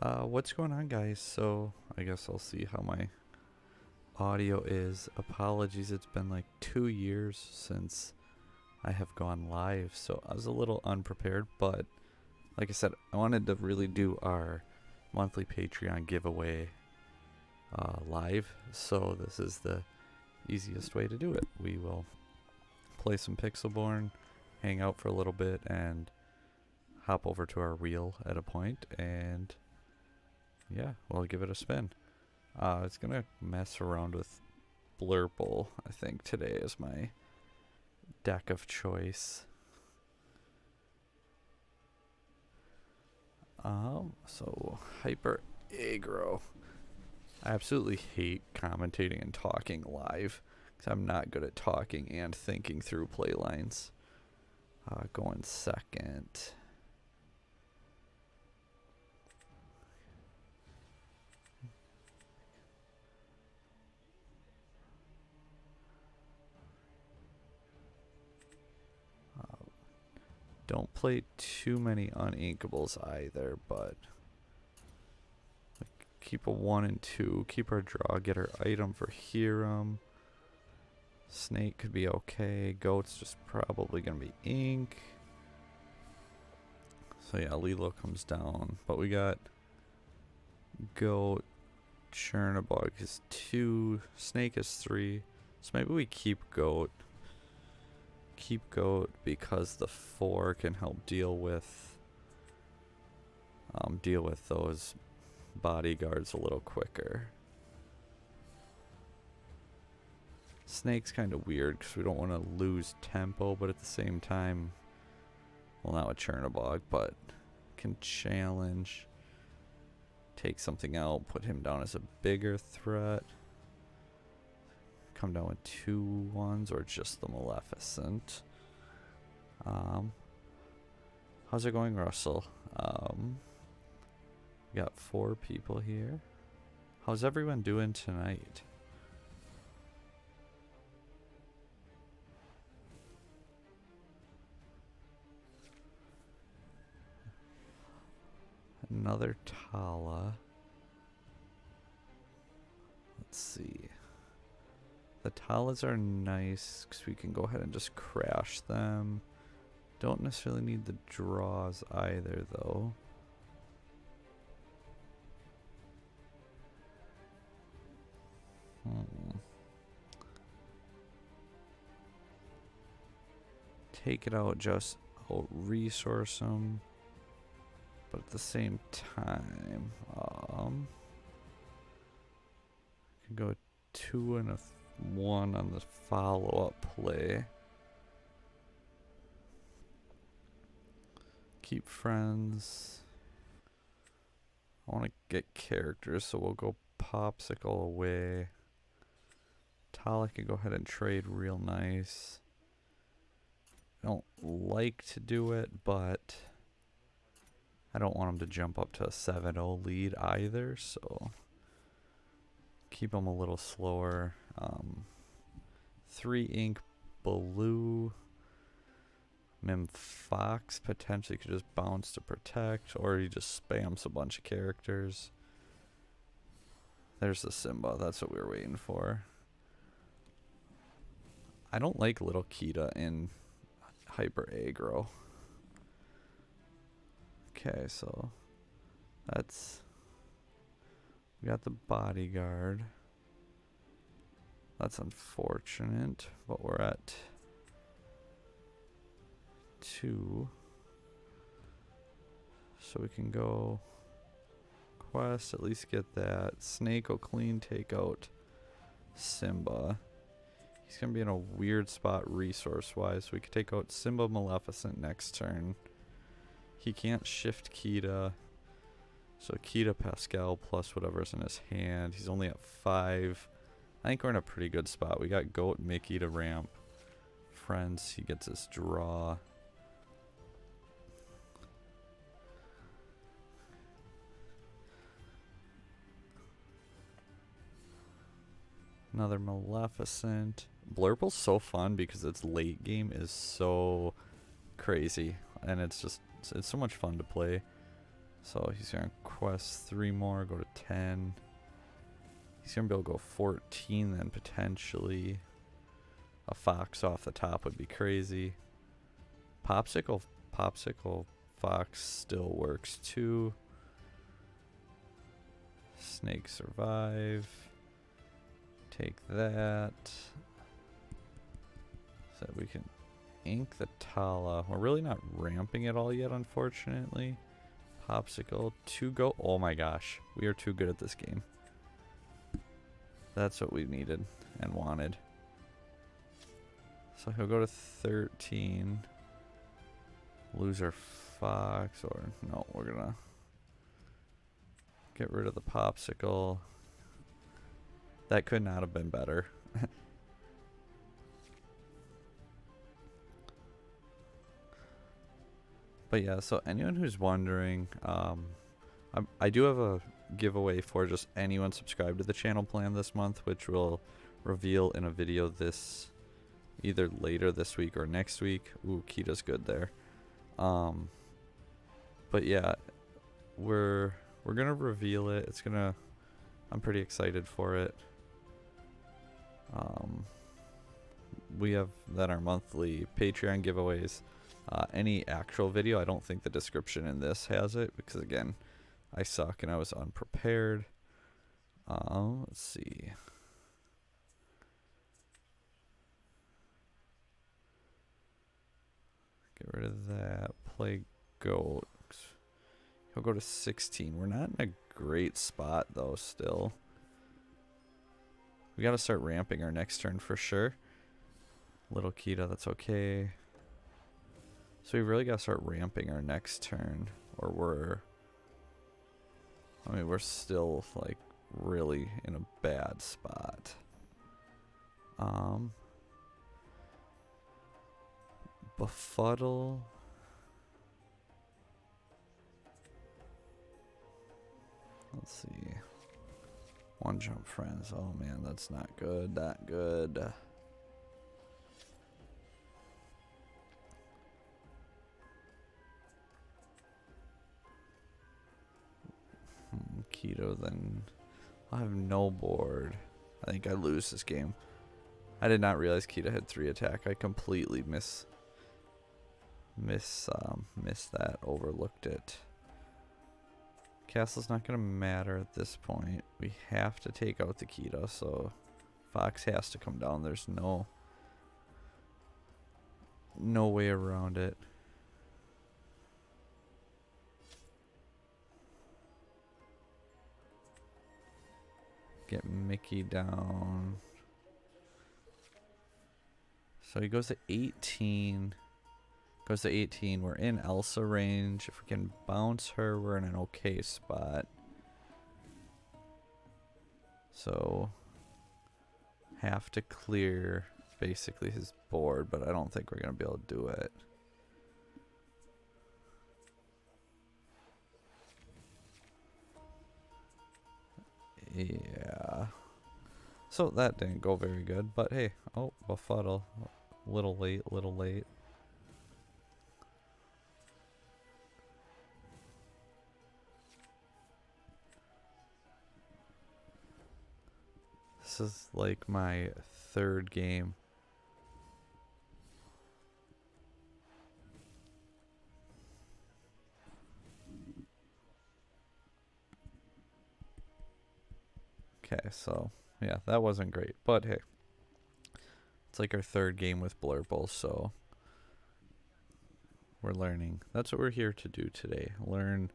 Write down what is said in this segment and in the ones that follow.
What's going on, guys? So, I guess I'll see how my audio is. Apologies, it's been like 2 years since I have gone live, so I was a little unprepared, but like I said, I wanted to really do our monthly Patreon giveaway live, so this is the easiest way to do it. We will play some Pixelborn, hang out for a little bit, and hop over to our wheel at a point, and yeah, we'll give it a spin. It's gonna mess around with Blurple, I think today is my deck of choice. So Hyper Aggro. I absolutely hate commentating and talking live because I'm not good at talking and thinking through play lines. Going second. Don't play too many uninkables either, but keep a 1 and 2. Keep our draw. Get our item for Hiram. Snake could be okay. Goat's just probably going to be ink. So yeah, Lilo comes down. But we got Goat. Chernabog is 2. Snake is 3. So maybe we keep Goat. Keep Goat because the 4 can help deal with those bodyguards a little quicker. Snake's kind of weird because we don't want to lose tempo, but at the same time, well, not with Chernabog, but can challenge, take something out, put him down as a bigger threat. Come down with 2 ones or just the Maleficent. How's it going, Russell? We got 4 people here. How's everyone doing tonight? Another Tala. Let's see. The Talas are nice because we can go ahead and just crash them. Don't necessarily need the draws either, though. Take it out, just resource them. But at the same time, can go 2 and a 1 on the follow-up play. Keep friends. I want to get characters, so we'll go Popsicle away. Tala can go ahead and trade real nice. I don't like to do it, but I don't want him to jump up to a 7-0 lead either, so keep him a little slower. 3 ink blue. Mim Fox potentially could just bounce to protect, or he just spams a bunch of characters. There's the Simba, that's what we were waiting for. I don't like Little Kita in Hyper Aggro. Okay, so that's, we got the bodyguard. That's unfortunate, but we're at 2. So we can go quest, at least get that. Snake will clean take out Simba. He's going to be in a weird spot resource-wise. So we could take out Simba Maleficent next turn. He can't shift Kita. So Kita Pascal plus whatever's in his hand. He's only at 5. I think we're in a pretty good spot. We got Goat Mickey to ramp. Friends, he gets his draw. Another Maleficent. Blurple's so fun because its late game is so crazy. And it's so much fun to play. So he's going to quest 3 more, go to 10. He's going to be able to go 14 then potentially. A fox off the top would be crazy. Popsicle fox still works too. Snake survive. Take that. So we can ink the Tala. We're really not ramping it all yet, unfortunately. Popsicle to go. Oh my gosh. We are too good at this game. That's what we needed and wanted. So he'll go to 13. Lose our fox, or no, we're gonna get rid of the popsicle. That could not have been better. But yeah, so anyone who's wondering, I do have a giveaway for just anyone subscribed to the channel plan this month, which we'll reveal in a video this either later this week or next week. Ooh, Kita's good there. But yeah, we're gonna reveal it. I'm pretty excited for it. We have then our monthly Patreon giveaways. Any actual video, I don't think the description in this has it, because again, I suck and I was unprepared. Let's see. Get rid of that. Play goat. He'll go to 16. We're not in a great spot though still. We got to start ramping our next turn for sure. Little Kita, that's okay. So we really got to start ramping our next turn, or we're still like really in a bad spot. Befuddle. Let's see. One jump friends. Oh man, that's not good. That good. Keto, then I'll have no board. I think I lose this game. I did not realize Kita had 3 attack. I completely missed that, overlooked it. Castle's not gonna matter at this point. We have to take out the Kita, so Fox has to come down. There's no way around it. Get Mickey down. So he goes to 18. Goes to 18. We're in Elsa range. If we can bounce her, we're in an okay spot. So have to clear basically his board, but I don't think we're going to be able to do it. Yeah. So that didn't go very good, but hey. Oh, Befuddle. Little late, little late. This is like my 3rd game. Okay, so yeah, that wasn't great, but hey, it's like our 3rd game with Blurple, so we're learning. That's what we're here to do today. Learn.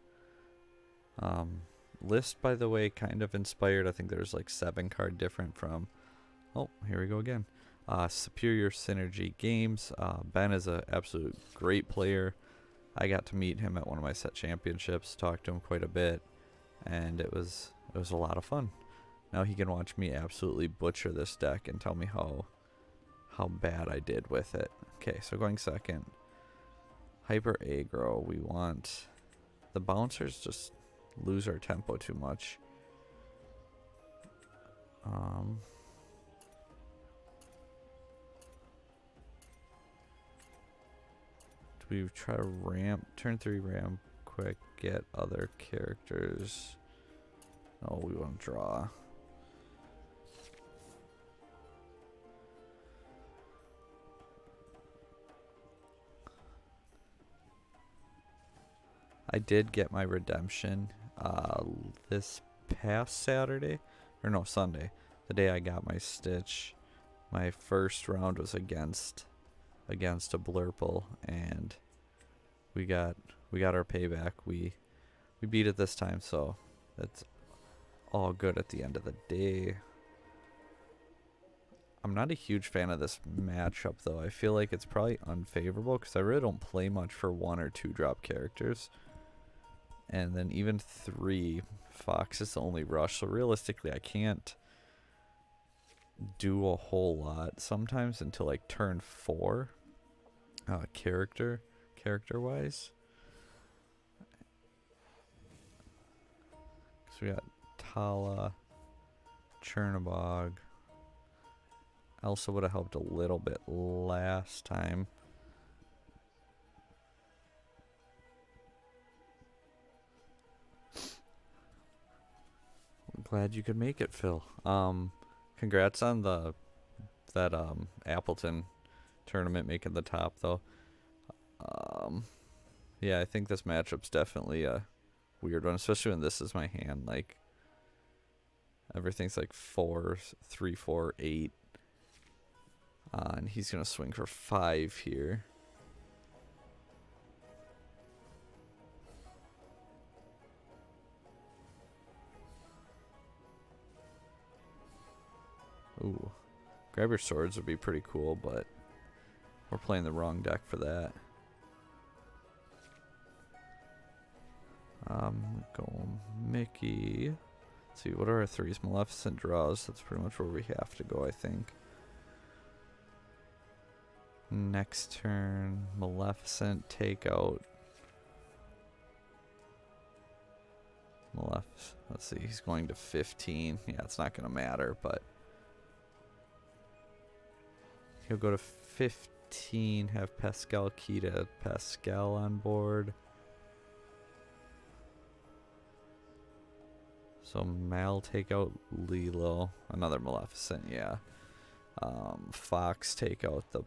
List, by the way, kind of inspired. I think there's like 7 card different from. Oh, here we go again. Superior Synergy Games. Ben is an absolute great player. I got to meet him at one of my set championships, talked to him quite a bit, and it was a lot of fun. Now he can watch me absolutely butcher this deck and tell me how bad I did with it. Okay, so going second. Hyper aggro. We want the bouncers just lose our tempo too much. Do we try to ramp turn 3 ramp quick. Get other characters. Oh, we want to draw. I did get my redemption this past Saturday, or no, Sunday, the day I got my Stitch. My first round was against a Blurple, and we got our payback. We beat it this time, so that's all good at the end of the day. I'm not a huge fan of this matchup, though. I feel like it's probably unfavorable because I really don't play much for 1 or 2 drop characters. And then even 3, Fox is the only rush. So realistically, I can't do a whole lot sometimes until like turn 4, character-wise. So we got Tala, Chernobog. Elsa would have helped a little bit last time. I'm glad you could make it, Phil. Congrats on that Appleton tournament making the top, though. Yeah, I think this matchup's definitely a weird one, especially when this is my hand. Like, everything's like 4, 3, 4, 8. And he's going to swing for 5 here. Ooh. Grab your swords would be pretty cool, but we're playing the wrong deck for that. Go Mickey. Let's see, what are our 3s? Maleficent draws. That's pretty much where we have to go, I think. Next turn, Maleficent, take out. Let's see, he's going to 15. Yeah, it's not going to matter, but he'll go to 15, have Pascal key to Pascal on board. So Mal take out Lilo. Another Maleficent, yeah. Fox take out the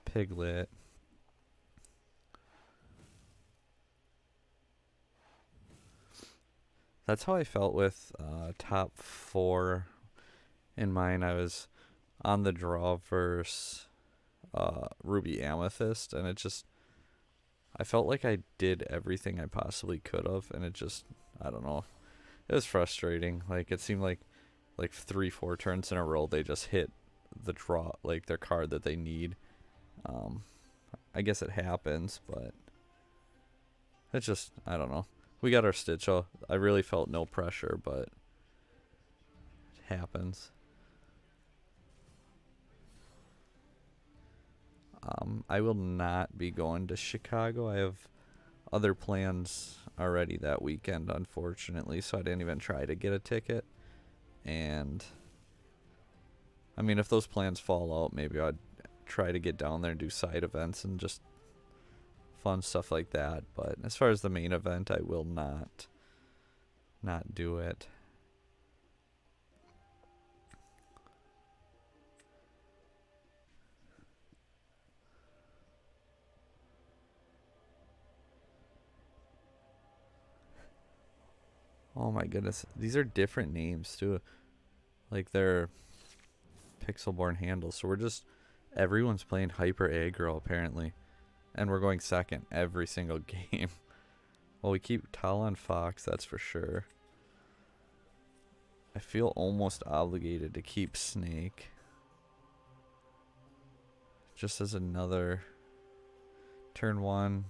Piglet. That's how I felt with top 4 in mine. I was on the draw versus Ruby Amethyst, and it just, I felt like I did everything I possibly could have, and it just, I don't know, it was frustrating. Like, it seemed like 3, 4 turns in a row they just hit the draw, like their card that they need. I guess it happens, but it's just, I don't know. We got our Stitch. I really felt no pressure, but it happens. I will not be going to Chicago. I have other plans already that weekend, unfortunately, so I didn't even try to get a ticket. And I mean, if those plans fall out, maybe I'd try to get down there and do side events and just fun stuff like that. But as far as the main event, I will not do it. Oh my goodness, these are different names too. Like, they're Pixelborn handles. So everyone's playing hyper aggro apparently, and we're going second every single game. Well, we keep Talon Fox, that's for sure. I feel almost obligated to keep Snake, just as another turn 1.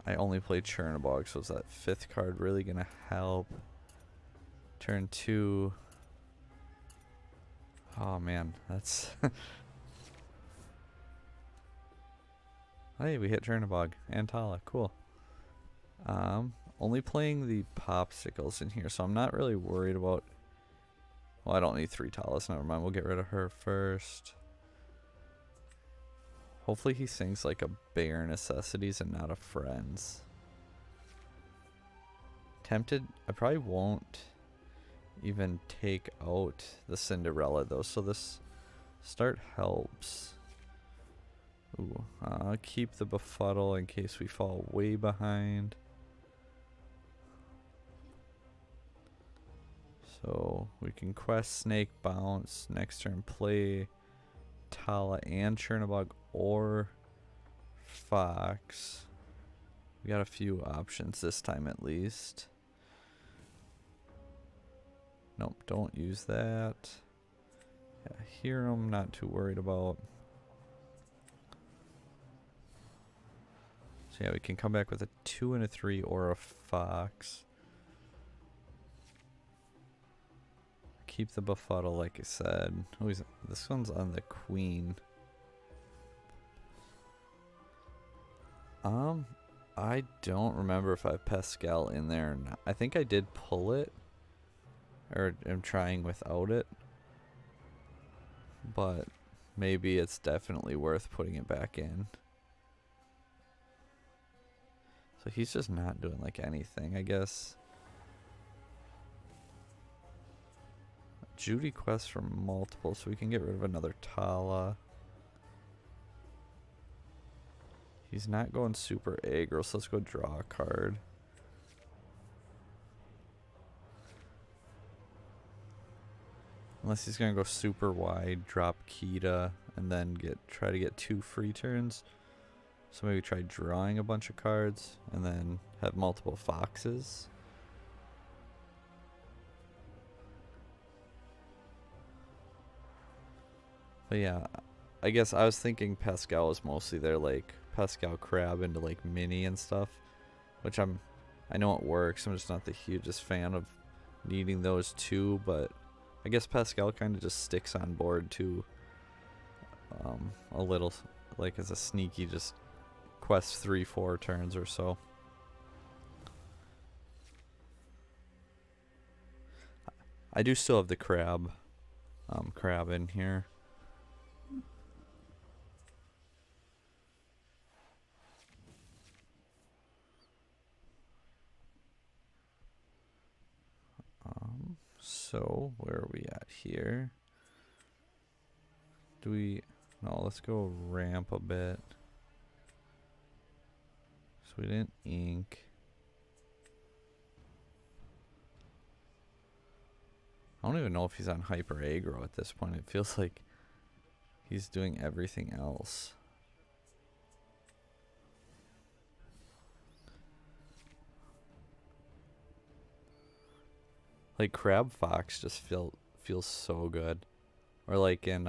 I only played Chernobog, so is that 5th card really gonna help? Turn 2. Oh man, that's hey, we hit Chernobog and Tala, cool. Only playing the Popsicles in here, so I'm not really worried about. Well, I don't need 3 Talas, never mind, we'll get rid of her first. Hopefully he sings like a bare necessities and not a friends. Tempted, I probably won't even take out the Cinderella though, so this start helps. Ooh, keep the befuddle in case we fall way behind. So we can quest Snake Bounce. Next turn play Tala and Chernabog or Fox. We got a few options this time at least. Nope, don't use that. Yeah, here I'm not too worried about. So yeah, we can come back with a 2 and a 3 or a Fox. Keep the befuddle, like I said. Oh, this one's on the Queen. I don't remember if I have Pascal in there or not. I think I did pull it, or am trying without it, but maybe it's definitely worth putting it back in. So he's just not doing like anything, I guess. Judy quests for multiple, so we can get rid of another Tala. He's not going super aggro, so let's go draw a card. Unless he's gonna go super wide, drop Kita, and then try to get 2 free turns. So maybe try drawing a bunch of cards and then have multiple Foxes. But yeah, I guess I was thinking Pascal was mostly there, like Pascal Crab into like mini and stuff, which I know it works. I'm just not the hugest fan of needing those two, but I guess Pascal kind of just sticks on board too, a little, like as a sneaky, just quest 3-4 turns or so. I do still have the crab in here. So where are we at here? No, let's go ramp a bit. So we didn't ink. I don't even know if he's on hyper aggro at this point. It feels like he's doing everything else. Like Crab Fox just feels so good. Or like in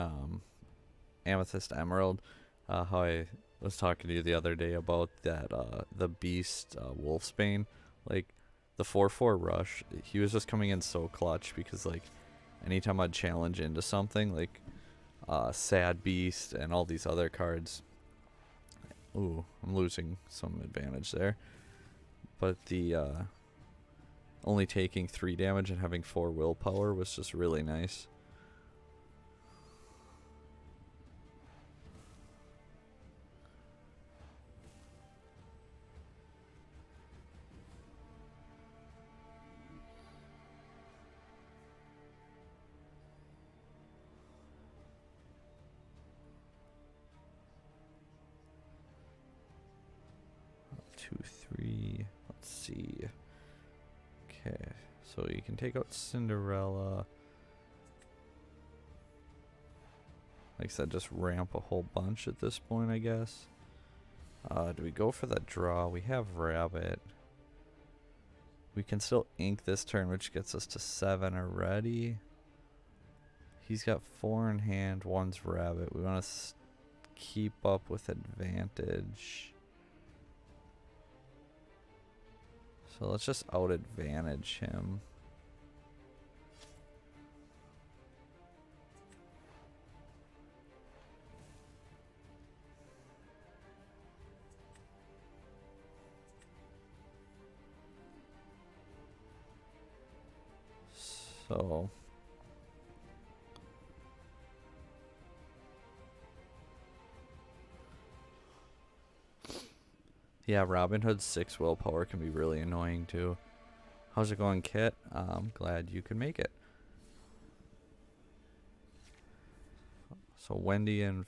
Amethyst Emerald, how I was talking to you the other day about that the Beast Wolfsbane, like the 4/4 rush. He was just coming in so clutch because like anytime I'd challenge into something like Sad Beast and all these other cards. Ooh, I'm losing some advantage there. But the only taking 3 damage and having 4 willpower was just really nice. Two, 3. Let's see. Okay, so you can take out Cinderella. Like I said, just ramp a whole bunch at this point, I guess. Do we go for that draw? We have Rabbit. We can still ink this turn, which gets us to 7 already. He's got 4 in hand, 1's Rabbit. We want to keep up with advantage. So let's just out advantage him. So Yeah, Robin Hood's 6 willpower can be really annoying too. How's it going, Kit? I'm glad you could make it. So Wendy and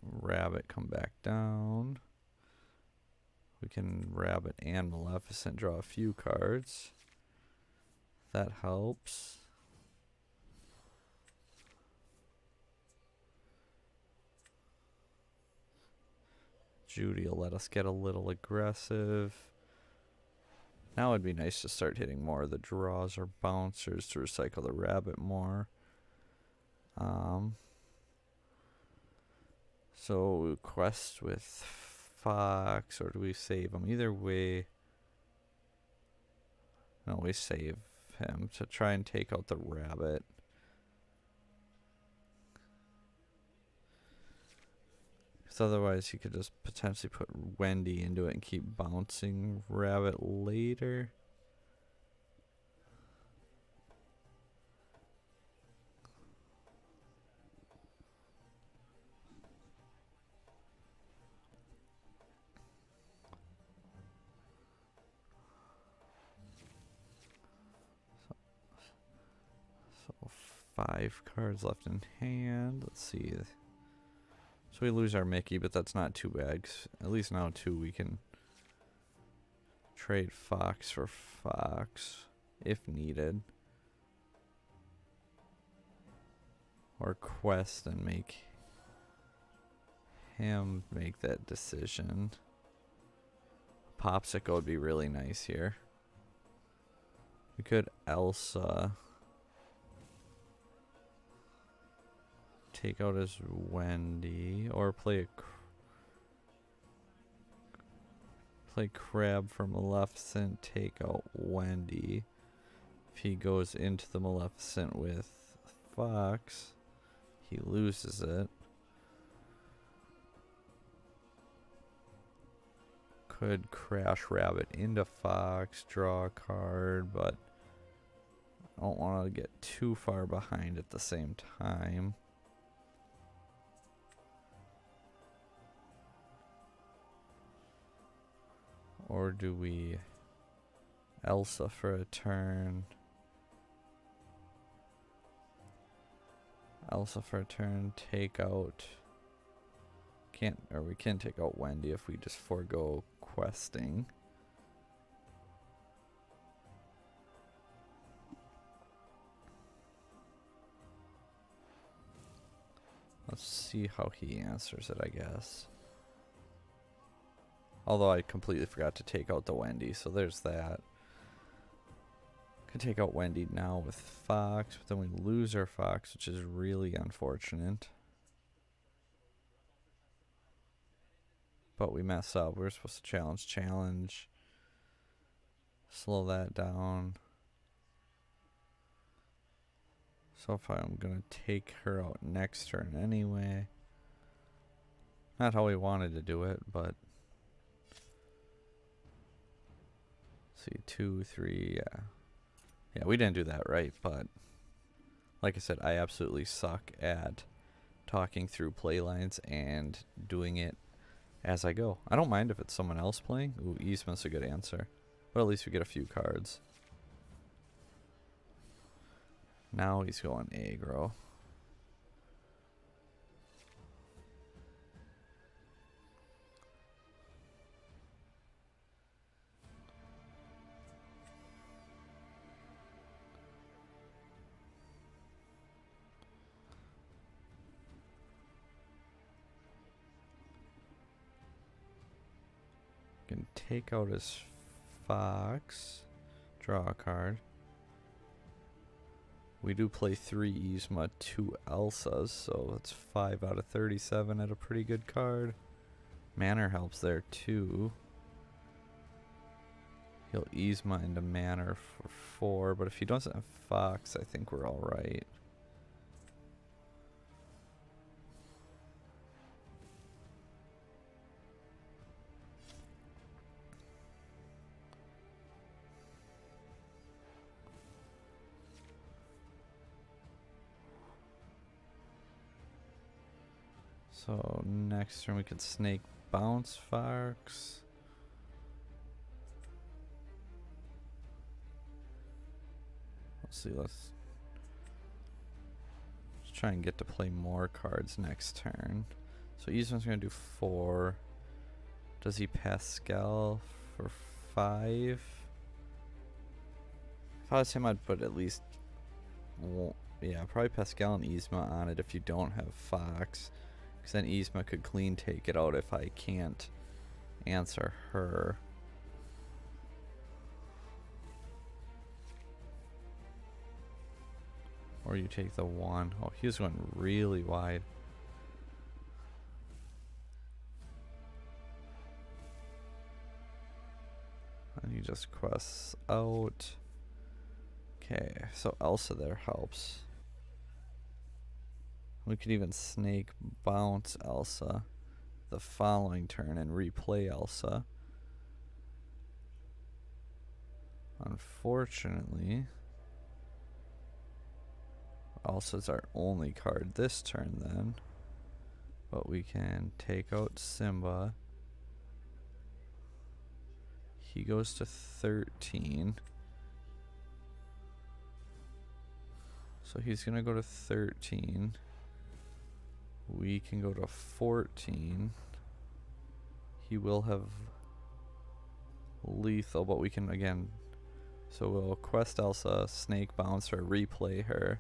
Rabbit come back down. We can Rabbit and Maleficent draw a few cards. That helps. Judy will let us get a little aggressive. Now it'd be nice to start hitting more of the draws or bouncers to recycle the Rabbit more. So quest with Fox, or do we save him? Either way. No, we save him to try and take out the Rabbit. Because otherwise he could just potentially put Wendy into it and keep bouncing Rabbit later. So 5 cards left in hand. Let's see. So we lose our Mickey, but that's not too bad. 'Cause at least now, too, we can trade Fox for Fox if needed. Or quest and make him make that decision. Popsicle would be really nice here. We could Elsa. Take out his Wendy, or play Crab for Maleficent, take out Wendy. If he goes into the Maleficent with Fox, he loses it. Could crash Rabbit into Fox, draw a card, but I don't want to get too far behind at the same time. Or do we Elsa for a turn? Elsa for a turn, take out... we can take out Wendy if we just forego questing. Let's see how he answers it, I guess. Although I completely forgot to take out the Wendy, so there's that. Could take out Wendy now with Fox, but then we lose our Fox, which is really unfortunate. But we mess up. We're supposed to challenge. Slow that down. So if I'm going to take her out next turn anyway. Not how we wanted to do it, but... see, 2, 3, yeah. Yeah, we didn't do that right, but... like I said, I absolutely suck at talking through play lines and doing it as I go. I don't mind if it's someone else playing. Ooh, Yzma's a good answer. But at least we get a few cards. Now he's going aggro. Can take out his Fox. Draw a card. We do play 3 Yzma, 2 Elsas, so that's 5 out of 37 at a pretty good card. Manor helps there too. He'll Yzma into Manor for 4, but if he doesn't have Fox, I think we're alright. So next turn we could snake bounce Fox. Let's try and get to play more cards next turn. So Yzma's gonna do 4. Does he Pascal for 5? If I was him, I'd put at least, yeah, probably Pascal and Yzma on it if you don't have Fox, because then Yzma could clean take it out if I can't answer her. Or you take the 1. Oh, he was going really wide. And he just quests out. Okay, so Elsa there helps. We could even snake bounce Elsa the following turn and replay Elsa. Unfortunately, Elsa's our only card this turn then. But we can take out Simba. He goes to 13. So he's going to go to 13. We can go to 14. He will have lethal, but we can again. So we'll quest Elsa, snake bounce her, replay her.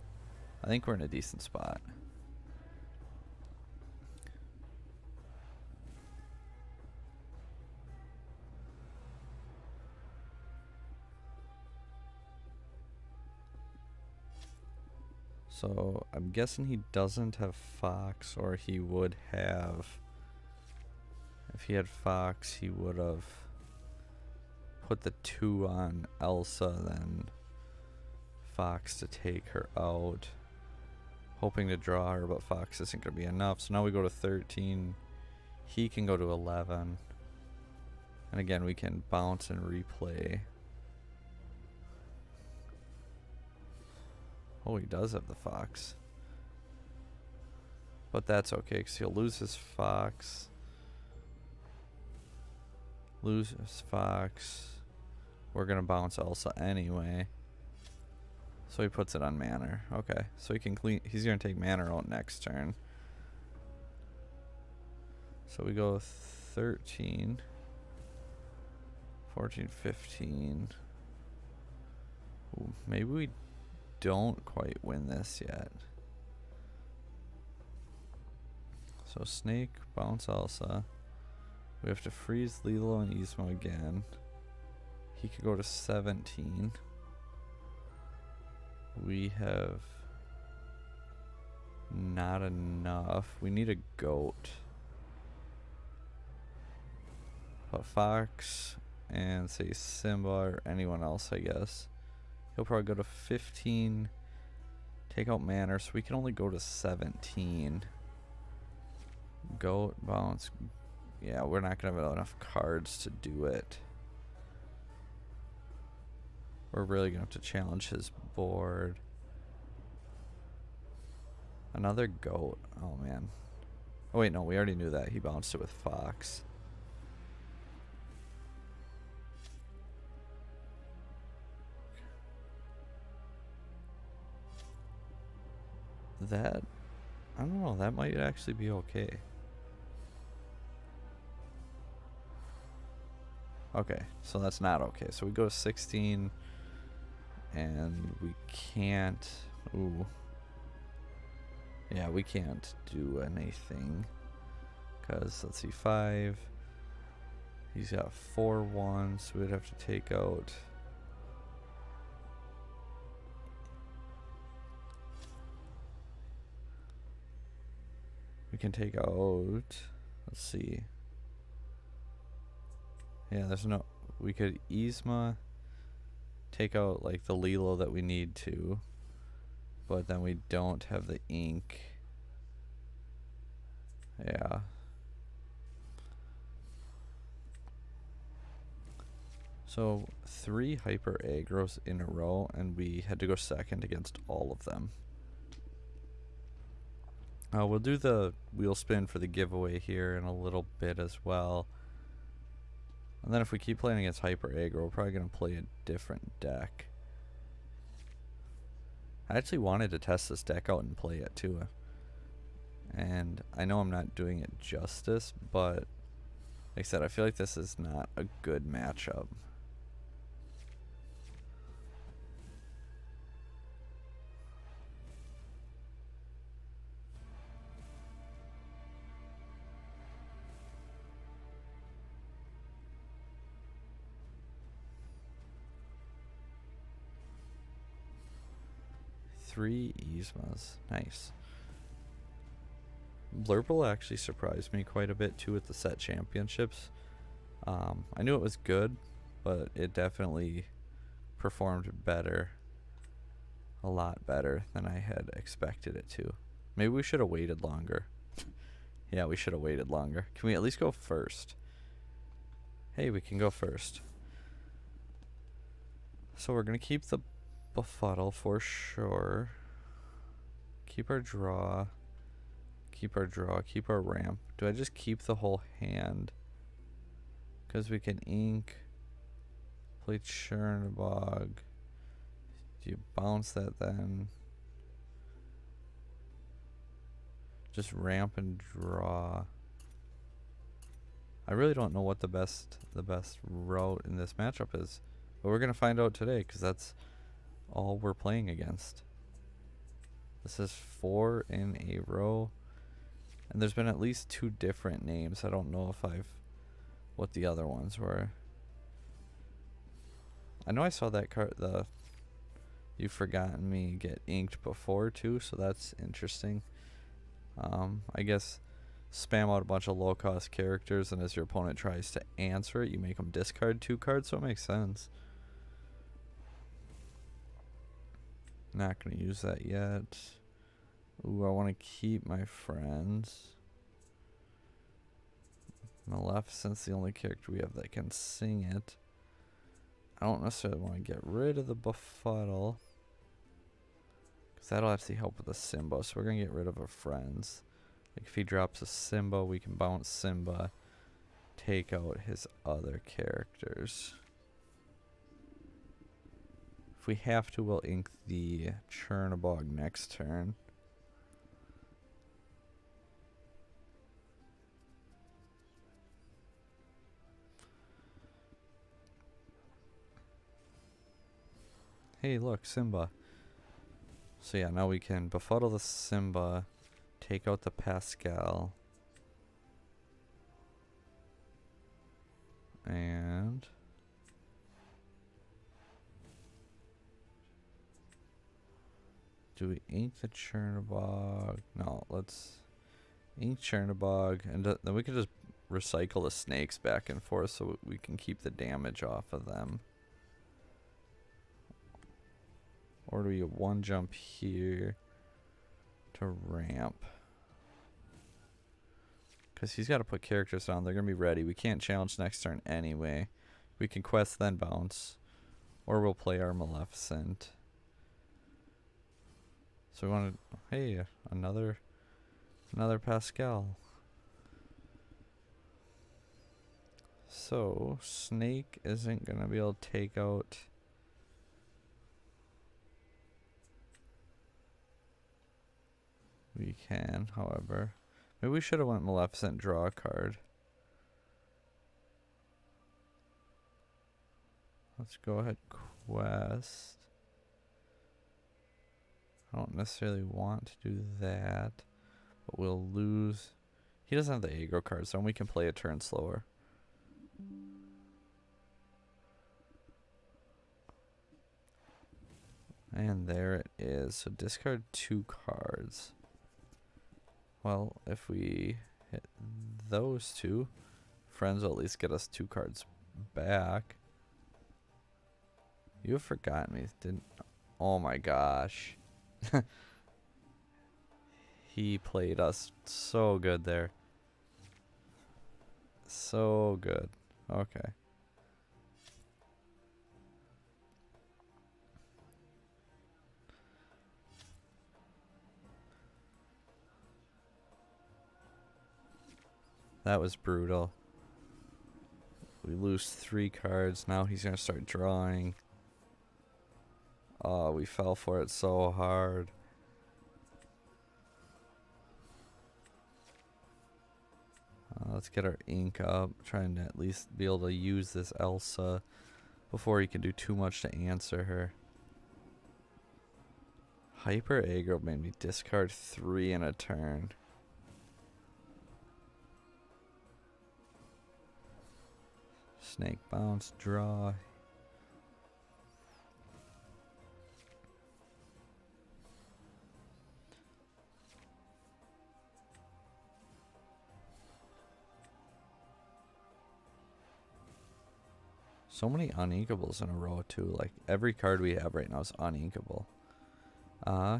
I think we're in a decent spot. So I'm guessing he doesn't have Fox, or he would have. If he had Fox, he would have put the 2 on Elsa, then Fox to take her out. Hoping to draw her, but Fox isn't going to be enough. So now we go to 13. He can go to 11. And again, we can bounce and replay. Oh, he does have the Fox. But that's okay, because he'll lose his Fox. Lose his Fox. We're going to bounce Elsa anyway. So he puts it on Manor. Okay, so he can clean. He's going to take Manor out next turn. So we go 13. 14, 15. Ooh, maybe we don't quite win this yet. So snake, bounce Elsa. We have to freeze Lilo and Yzma again. He could go to 17. We have not enough. We need a goat. But Fox and say Simba or anyone else, I guess. He'll probably go to 15. Take out Manor, so we can only go to 17. Goat, bounce. Yeah, we're not going to have enough cards to do it. We're really going to have to challenge his board. Another goat. Oh, man. Oh, wait, no, we already knew that. He bounced it with Fox. That, I don't know, that might actually be okay. Okay, so that's not okay. So we go to 16, and we can't, ooh. Yeah, we can't do anything. Because, let's see, 5. He's got 4 1s, so we'd have to take out. We can take out, let's see. Yeah, there's no, we could Yzma take out like the Lilo that we need to, but then we don't have the ink. Yeah. So 3 hyper aggros in a row, and we had to go second against all of them. We'll do the wheel spin for the giveaway here in a little bit as well. And then if we keep playing against hyper aggro, we're probably going to play a different deck. I actually wanted to test this deck out and play it too. And I know I'm not doing it justice, but like I said, I feel like this is not a good matchup. Three Yzmas. Nice. Blurple actually surprised me quite a bit too at the set championships. I knew it was good, but it definitely performed better. A lot better than I had expected it to. Maybe we should have waited longer. Yeah, we should have waited longer. Can we at least go first? Hey, we can go first. So we're going to keep the befuddle for sure. Keep our draw. Keep our draw. Keep our ramp. Do I just keep the whole hand? Because we can ink. Play Chernobog. Do you bounce that then? Just ramp and draw. I really don't know what the best route in this matchup is. But we're going to find out today because that's all we're playing against. This is 4 in a row. And there's been at least 2 different names. I don't know if what the other ones were. I know I saw that card, the You've Forgotten Me, get inked before too, so that's interesting. I guess spam out a bunch of low cost characters, and as your opponent tries to answer it, you make them discard 2 cards, so it makes sense. Not going to use that yet. Ooh, I want to keep my friends. Maleficent's the only character we have that can sing it. I don't necessarily want to get rid of the Befuddle, because that'll actually help with the Simba, so we're going to get rid of our friends. Like if he drops a Simba, we can bounce Simba, take out his other characters. If we have to, we'll ink the Chernobog next turn. Hey, look, Simba. So yeah, now we can befuddle the Simba, take out the Pascal, and do we ink the Chernobog? No, let's ink Chernobog, and then we can just recycle the snakes back and forth so we can keep the damage off of them. Or do we get 1 jump here to ramp? Because he's got to put characters on. They're going to be ready. We can't challenge next turn anyway. We can quest then bounce. Or we'll play our Maleficent. So we want to... Hey, another Pascal. So, Snake isn't going to be able to take out... We can, however. Maybe we should have went Maleficent, draw a card. Let's go ahead, quest. I don't necessarily want to do that, but we'll lose. He doesn't have the aggro card, so we can play a turn slower. And there it is. So discard 2 cards. Well, if we hit those 2, friends will at least get us 2 cards back. You have forgotten me, didn't? Oh my gosh. He played us so good there. So good. Okay. That was brutal. We lose 3 cards. Now he's going to start drawing. Oh, we fell for it so hard. Let's get our ink up. Trying to at least be able to use this Elsa before he can do too much to answer her. Hyper aggro made me discard 3 in a turn. Snake bounce, draw. So many uninkables in a row too. Like every card we have right now is uninkable.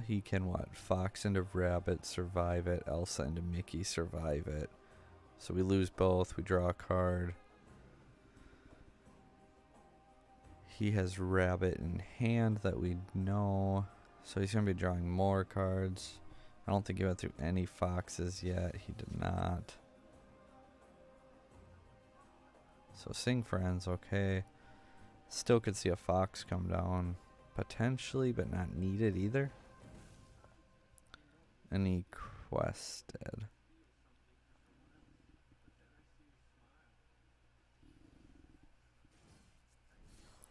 He can what? Fox into Rabbit, survive it. Elsa into Mickey, survive it. So we lose both. We draw a card. He has Rabbit in hand that we know. So he's going to be drawing more cards. I don't think he went through any Foxes yet. He did not. So Sing Friends, okay. Still could see a Fox come down. Potentially, but not needed either. And he quested.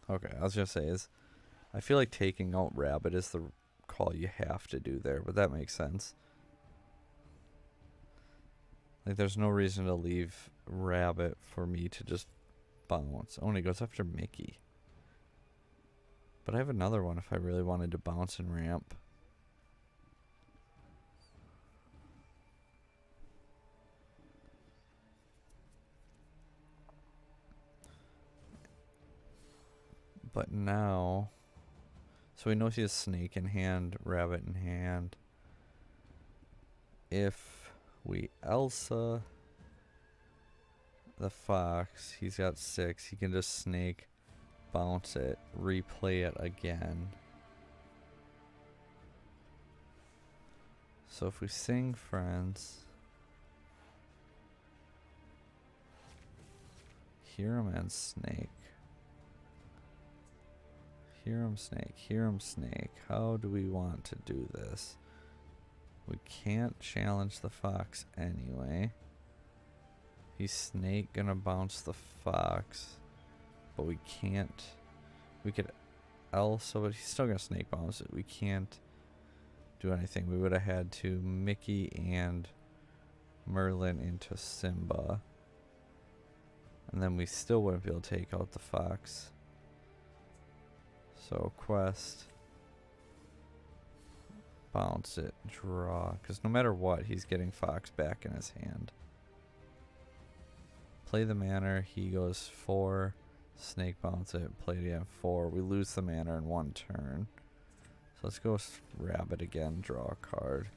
Okay, I was gonna say I feel like taking out Rabbit is the call you have to do there, but that makes sense. Like there's no reason to leave Rabbit for me to just bounce. Oh, and he goes after Mickey. But I have another one if I really wanted to bounce and ramp. But now, so we know he has Snake in hand, Rabbit in hand. If we Elsa the Fox, he's got 6. He can just Snake, bounce it, replay it again. So if we Sing Friends, Hiram and Snake. Hiram Snake, Hiram Snake. How do we want to do this? We can't challenge the Fox anyway. He's Snake gonna bounce the Fox. But we can't. We could Elsa, but he's still gonna Snake bounce it. We can't do anything. We would have had to Mickey and Merlin into Simba. And then we still wouldn't be able to take out the Fox. So quest, bounce it, draw, because no matter what, he's getting Fox back in his hand. Play the manor, he goes 4, Snake bounce it, play it again 4. We lose the manor in 1 turn. So let's go Rabbit again, draw a card.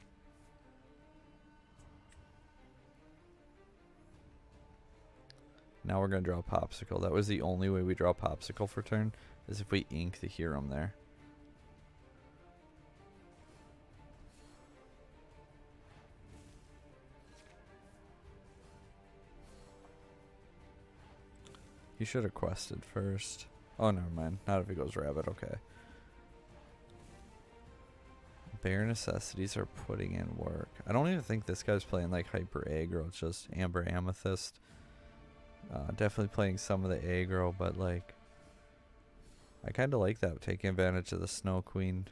Now we're going to draw a Popsicle. That was the only way we draw Popsicle for turn, is if we ink the Hiram there. He should have quested first. Oh, never mind. Not if he goes Rabbit. Okay. Bare Necessities are putting in work. I don't even think this guy's playing like hyper aggro. It's just Amber Amethyst. Definitely playing some of the aggro, but like I kind of like that, taking advantage of the Snow Queen.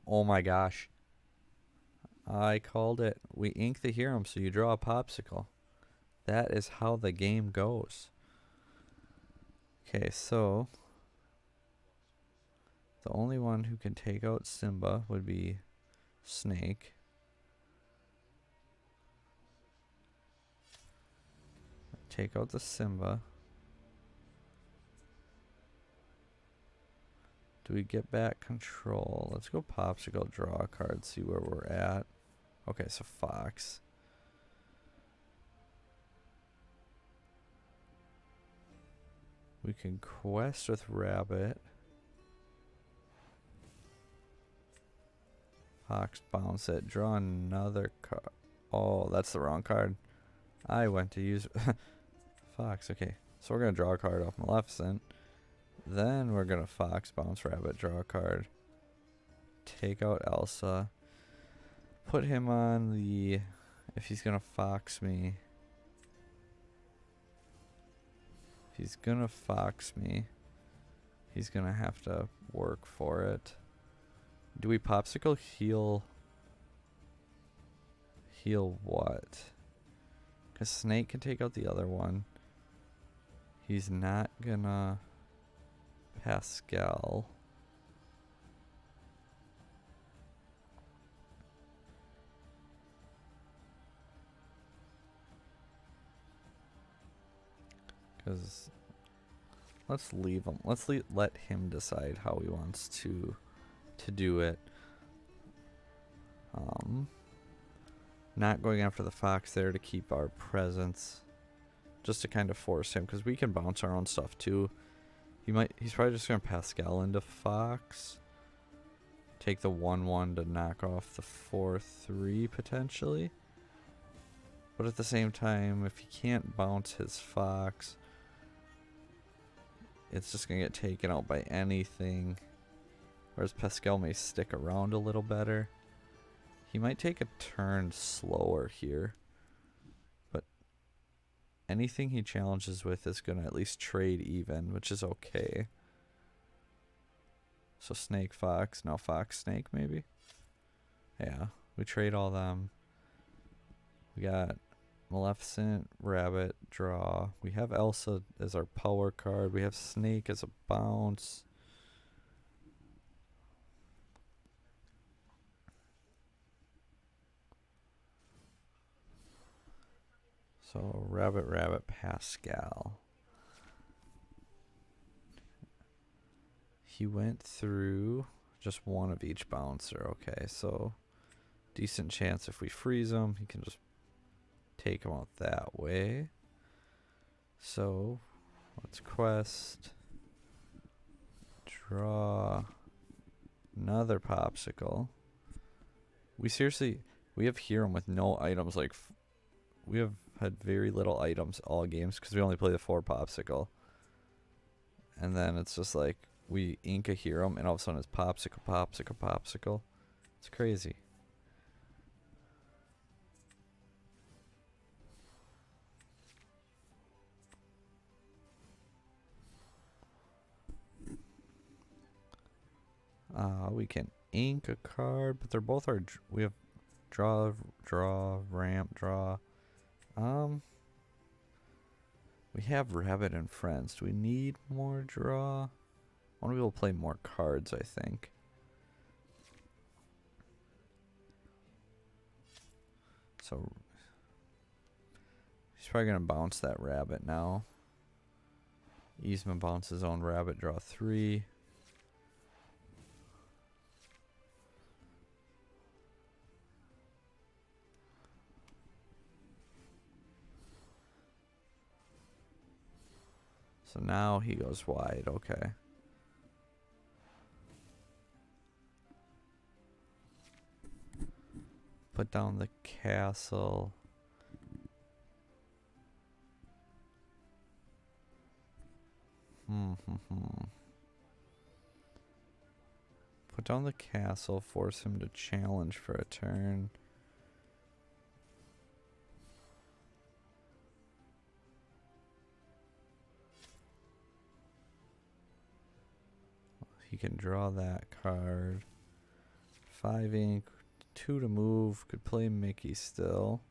Oh my gosh. I called it. We ink the Hiram, so you draw a Popsicle. That is how the game goes. Okay, so the only one who can take out Simba would be Snake. Take out the Simba. Do we get back control? Let's go Popsicle, draw a card, see where we're at. Okay, so Fox. We can quest with Rabbit. Fox, bounce it, draw another card. Oh, that's the wrong card. I went to use Fox. Okay, so we're gonna draw a card off Maleficent. Then we're gonna Fox, bounce Rabbit, draw a card. Take out Elsa. Put him on the... If he's gonna Fox me... If he's gonna Fox me, he's gonna have to work for it. Do we Popsicle heal... Heal what? Because Snake can take out the other one. He's not gonna... Pascal. Because let's leave him. Let's let him decide how he wants to do it. Not going after the Fox there to keep our presence, just to kind of force him, because we can bounce our own stuff too. He's probably just gonna Pascal into Fox. Take the 1/1 to knock off the 4/3 potentially. But at the same time, if he can't bounce his Fox, it's just gonna get taken out by anything. Whereas Pascal may stick around a little better. He might take a turn slower here. But anything he challenges with is gonna at least trade even, which is okay. So Snake, Fox, now Fox, Snake maybe? Yeah, we trade all them. We got Maleficent, Rabbit, draw. We have Elsa as our power card. We have Snake as a bounce. So Rabbit, Rabbit, Pascal. He went through just one of each bouncer. Okay, so decent chance if we freeze him, he can just take him out that way. So let's quest. Draw another Popsicle. We have Hiram with no items. Like, we have had very little items all games because we only play the 4 Popsicle. And then it's just like we ink a Hiram and all of a sudden it's Popsicle, Popsicle, Popsicle. It's crazy. We can ink a card, but they're both our... We have draw, ramp, draw. We have Rabbit and Friends. Do we need more draw? I want to be able to play more cards, I think. So he's probably going to bounce that Rabbit now. Yzma bounces his own Rabbit, draw 3. So now he goes wide, okay. Put down the castle. Put down the castle, force him to challenge for a turn. He can draw that card. 5 ink, 2 to move. Could play Mickey still.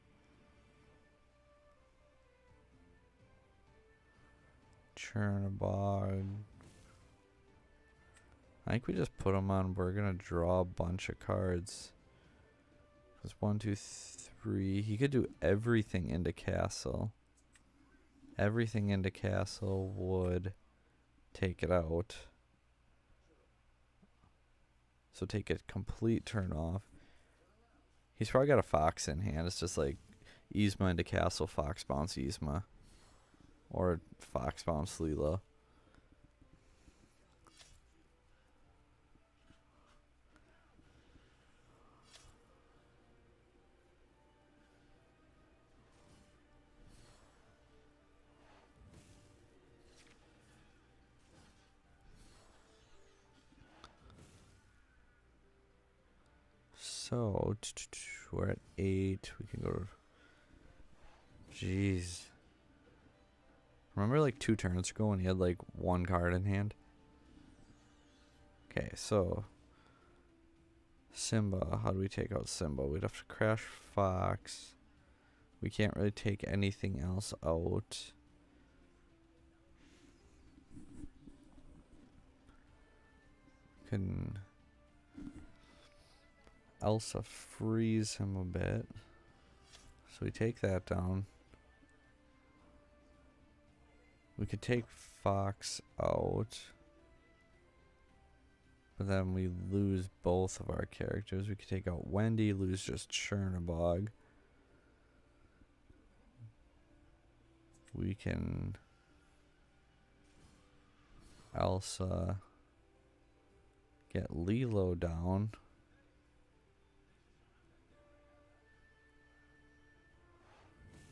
Chernabog. I think we just put him on. We're gonna draw a bunch of cards. Because 1, 2, 3. He could do everything into castle. Everything into castle would take it out. So take a complete turn off. He's probably got a Fox in hand. It's just like Yzma into castle, Fox bounce Yzma. Or Fox bounce Leela. So, we're at 8. We can go to... Jeez. Remember like 2 turns ago when he had like 1 card in hand? Okay, so... Simba. How do we take out Simba? We'd have to crash Fox. We can't really take anything else out. Can Elsa freeze him a bit. So we take that down. We could take Fox out. But then we lose both of our characters. We could take out Wendy, lose just Chernabog. We can Elsa get Lilo down.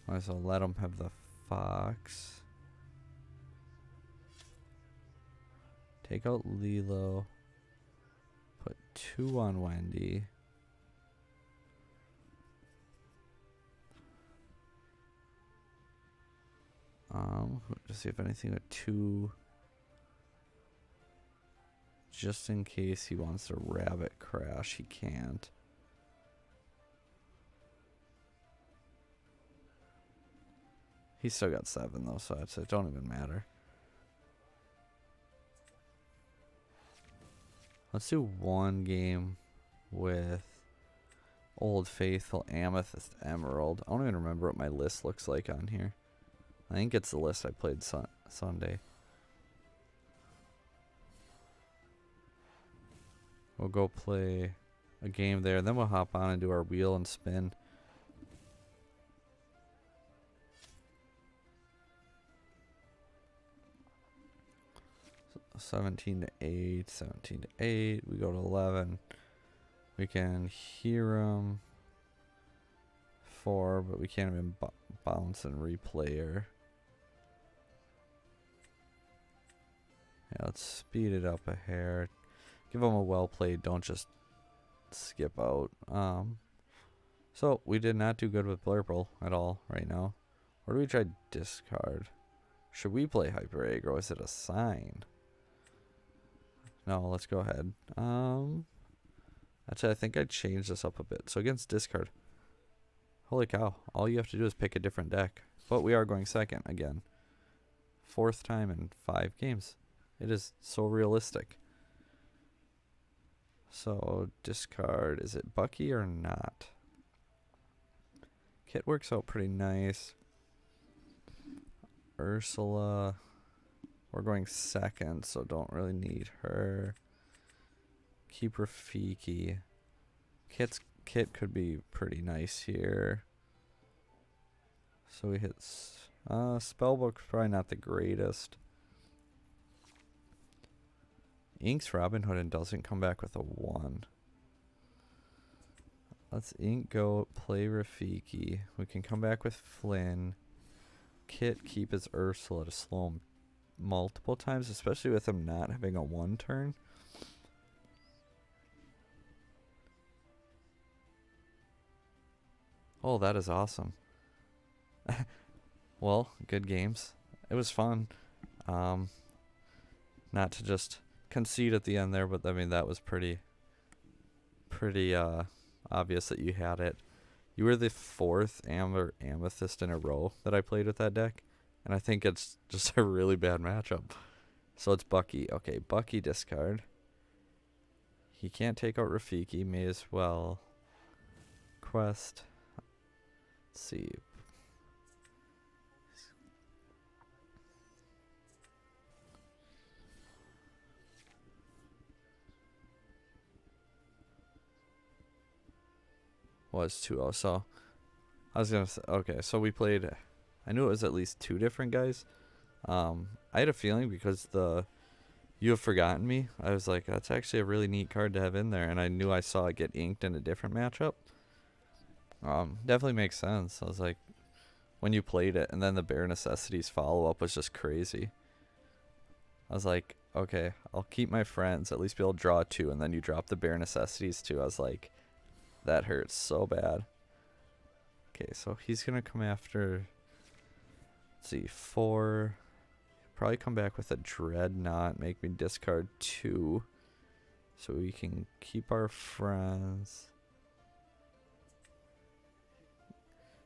Might as well let him have the Fox. Take out Lilo. Put 2 on Wendy. Just see if anything with 2. Just in case he wants to rabbit crash, he can't. He's still got 7 though, so it don't even matter. Let's do 1 game with Old Faithful, Amethyst, Emerald. I don't even remember what my list looks like on here. I think it's the list I played Sunday. We'll go play a game there, then we'll hop on and do our wheel and spin. So 17-8, 17-8. We go to 11. We can hear him 4, but we can't even bounce and replay her. Yeah, let's speed it up a hair. Give them a well played. Don't just skip out. So we did not do good with Blurple at all right now. Or do we try discard? Should we play Hyper Egg or is it a sign? No, let's go ahead. Actually, I think I'd change this up a bit. So against discard. Holy cow. All you have to do is pick a different deck. But we are going second again. 4th time in 5 games. It is so realistic. So discard. Is it Bucky or not? Kit works out pretty nice. Ursula. We're going second, so don't really need her. Keep Rafiki. Kit could be pretty nice here. So we hit Spellbook's probably not the greatest. Ink's Robin Hood and doesn't come back with a 1. Let's Ink go play Rafiki. We can come back with Flynn. Kit keep his Ursula to slow him multiple times, especially with him not having a 1 turn. Oh, that is awesome. Well, good games. It was fun. Not to just concede at the end there, but I mean that was pretty obvious that you had it. You were the 4th Amethyst in a row that I played with that deck, and I think it's just a really bad matchup. So it's Bucky. Okay, Bucky discard. He can't take out Rafiki. May as well quest. Let's see. Was 2-0. So I was gonna say, okay, so we played. I knew it was at least 2 different guys. I had a feeling because You Have Forgotten Me, I was like, that's actually a really neat card to have in there, and I knew I saw it get inked in a different matchup. Definitely makes sense. I was like, when you played it, and then the Bare Necessities follow-up was just crazy. I was like, okay, I'll keep my friends, at least be able to draw 2, and then you drop the Bare Necessities too. I was like, That hurts so bad. Okay, so he's gonna come after, let's see, 4. Probably come back with a Dreadnought, make me discard 2. So we can keep our friends.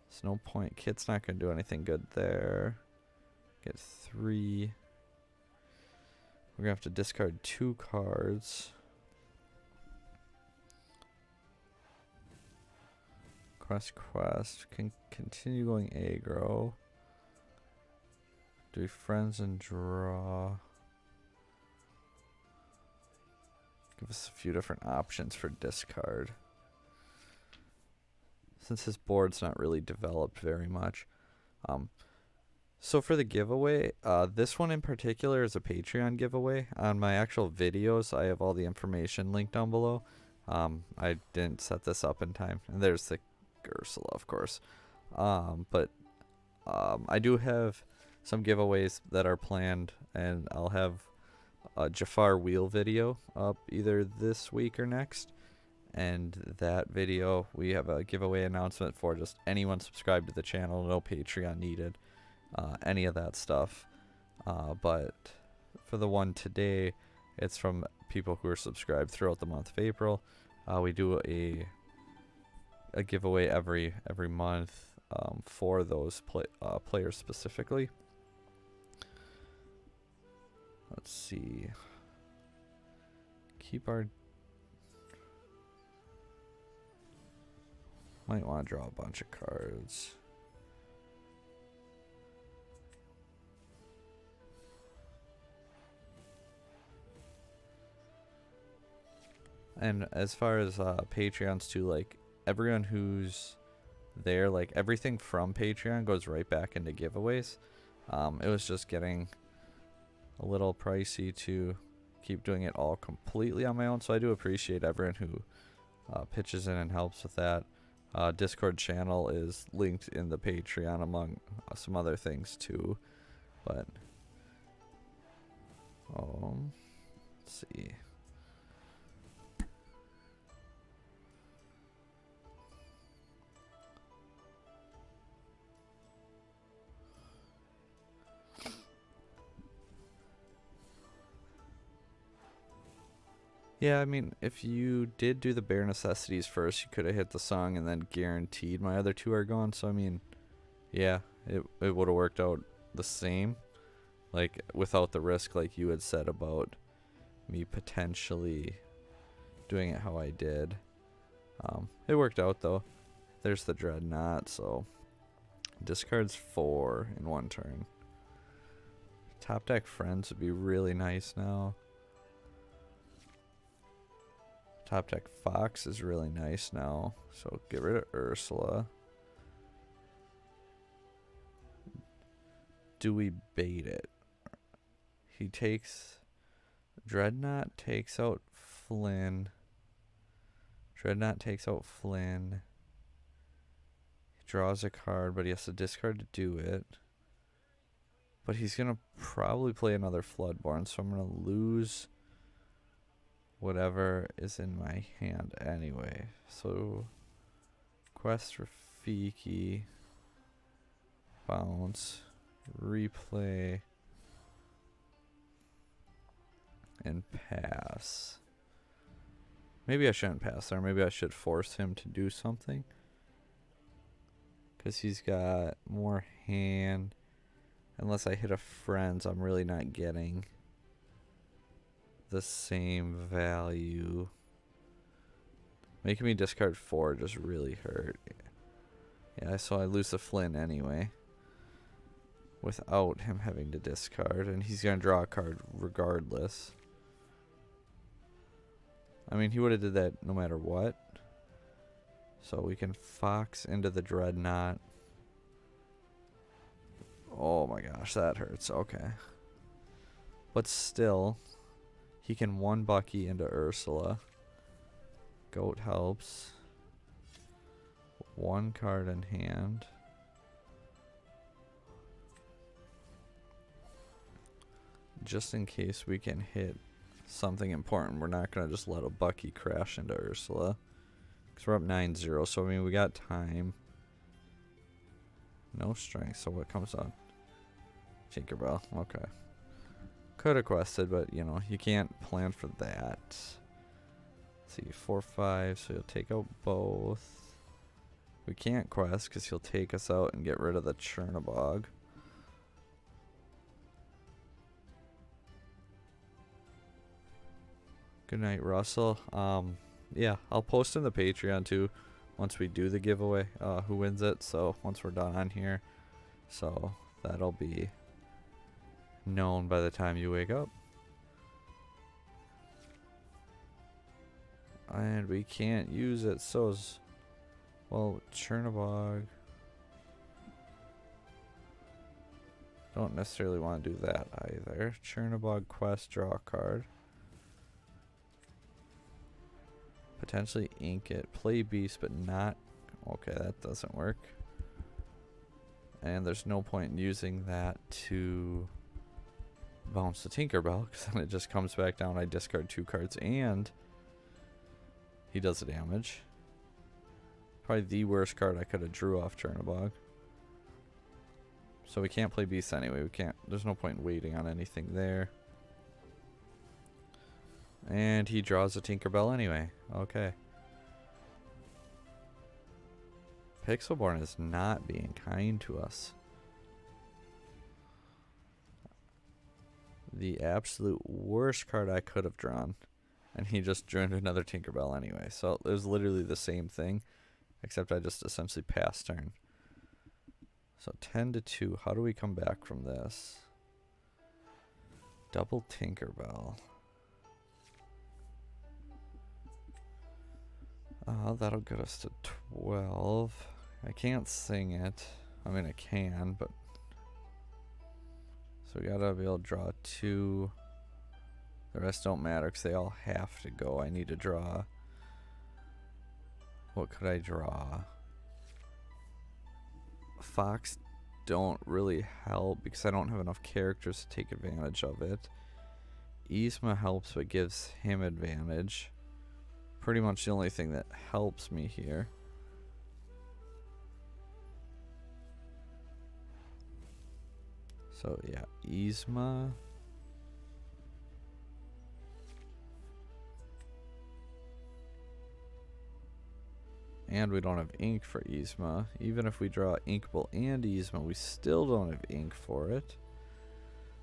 There's no point. Kit's not gonna do anything good there. Get 3. We're gonna have to discard 2 cards. Quest. Can continue going aggro. Do friends and draw. Give us a few different options for discard. Since his board's not really developed very much. So for the giveaway, this one in particular is a Patreon giveaway. On my actual videos, I have all the information linked down below. I didn't set this up in time. And there's the Ursula, of course. But I do have some giveaways that are planned, and I'll have a Jafar wheel video up either this week or next. And that video, we have a giveaway announcement for just anyone subscribed to the channel. No Patreon needed. Any of that stuff. But for the one today, it's from people who are subscribed throughout the month of April. We do a giveaway every month for those players specifically. Let's see. Keep our... Might want to draw a bunch of cards. And as far as Patreons too, like everyone who's there, like everything from Patreon goes right back into giveaways. It was just getting a little pricey to keep doing it all completely on my own, so I do appreciate everyone who pitches in and helps with that. Discord channel is linked in the Patreon among some other things too, but let's see. Yeah, I mean, if you did do the bare necessities first, you could have hit the song and then guaranteed my other 2 are gone. So, I mean, yeah, it would have worked out the same. Like, without the risk, like you had said about me potentially doing it how I did. It worked out, though. There's the Dreadnought, so discards 4 in 1 turn. Top deck friends would be really nice now. Top deck Fox is really nice now, so get rid of Ursula. Do we bait it? He takes... Dreadnought takes out Flynn. Dreadnought takes out Flynn. He draws a card, but he has to discard to do it. But he's going to probably play another Floodborn, so I'm going to lose whatever is in my hand anyway. So, Quest Rafiki, bounce, replay, and pass. Maybe I shouldn't pass there. Maybe I should force him to do something, because he's got more hand. Unless I hit a friends, I'm really not getting the same value. Making me discard 4 just really hurt. Yeah, so I lose the Flynn anyway, without him having to discard, and he's gonna draw a card regardless. I mean, he would have did that no matter what. So we can Fox into the Dreadnought. Oh my gosh, that hurts. Okay. But still, he can 1 Bucky into Ursula. Goat helps. 1 card in hand. Just in case we can hit something important, we're not going to just let a Bucky crash into Ursula, Because we're up 9-0, so I mean, we got time. No strength, so what comes up? Tinkerbell, okay. Could have quested, but you know, you can't plan for that. Let's see, 4-5, so he'll take out both. We can't quest because he'll take us out and get rid of the Chernobog. Good night, Russell. Yeah, I'll post in the Patreon too once we do the giveaway, who wins it. So once we're done on here, so that'll be known by the time you wake up. And we can't use it, so well, Chernobog. Don't necessarily want to do that either. Chernobog quest, draw a card. Potentially ink it. Play beast, but not. Okay, that doesn't work. And there's no point in using that to bounce the Tinkerbell, because then it just comes back down. I discard 2 cards, and he does the damage. Probably the worst card I could have drew off Chernobog. So we can't play beast anyway. We can't. There's no point in waiting on anything there. And he draws a Tinkerbell anyway. Okay. Pixelborn is not being kind to us. The absolute worst card I could have drawn. And he just drew another Tinkerbell anyway. So it was literally the same thing, except I just essentially passed turn. So 10-2. How do we come back from this? Double Tinkerbell. That'll get us to 12. I can't sing it. I mean, I can, but... So we gotta be able to draw 2. The rest don't matter because they all have to go. I need to draw... What could I draw? Fox don't really help because I don't have enough characters to take advantage of it. Yzma helps but gives him advantage. Pretty much the only thing that helps me here. So yeah, Yzma. And we don't have ink for Yzma. Even if we draw Inkable and Yzma, we still don't have ink for it.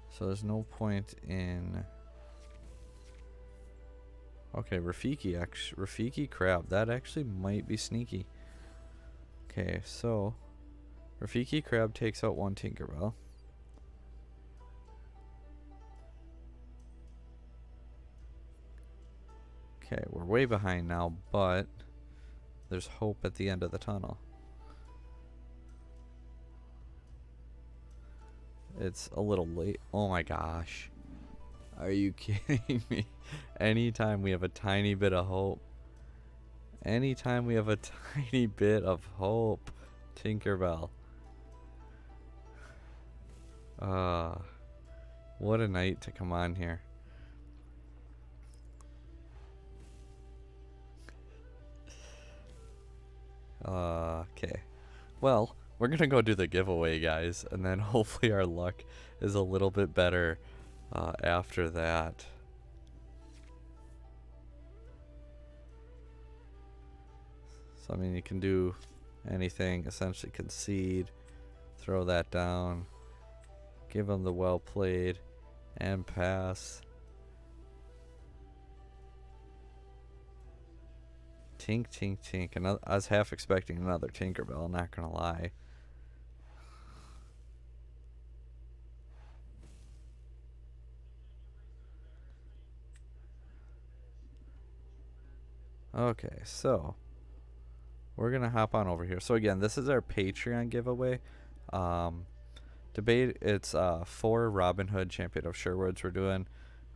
So there's no point in... Okay, Rafiki Crab. That actually might be sneaky. Okay, so... Rafiki Crab takes out 1 Tinkerbell. Okay, we're way behind now, but... There's hope at the end of the tunnel. It's a little late. Oh my gosh. Are you kidding me? Anytime we have a tiny bit of hope. Anytime we have a tiny bit of hope. Tinkerbell. What a night to come on here. Okay. Well, we're gonna go do the giveaway, guys, and then hopefully our luck is a little bit better after that. So, I mean, you can do anything, essentially concede, throw that down, give them the well played, and pass. Tink, tink, tink. Another, I was half expecting another Tinkerbell, not gonna lie. Okay, so we're gonna hop on over here. So again, this is our Patreon giveaway. Debate, it's 4 Robin Hood Champion of Sherwoods we're doing.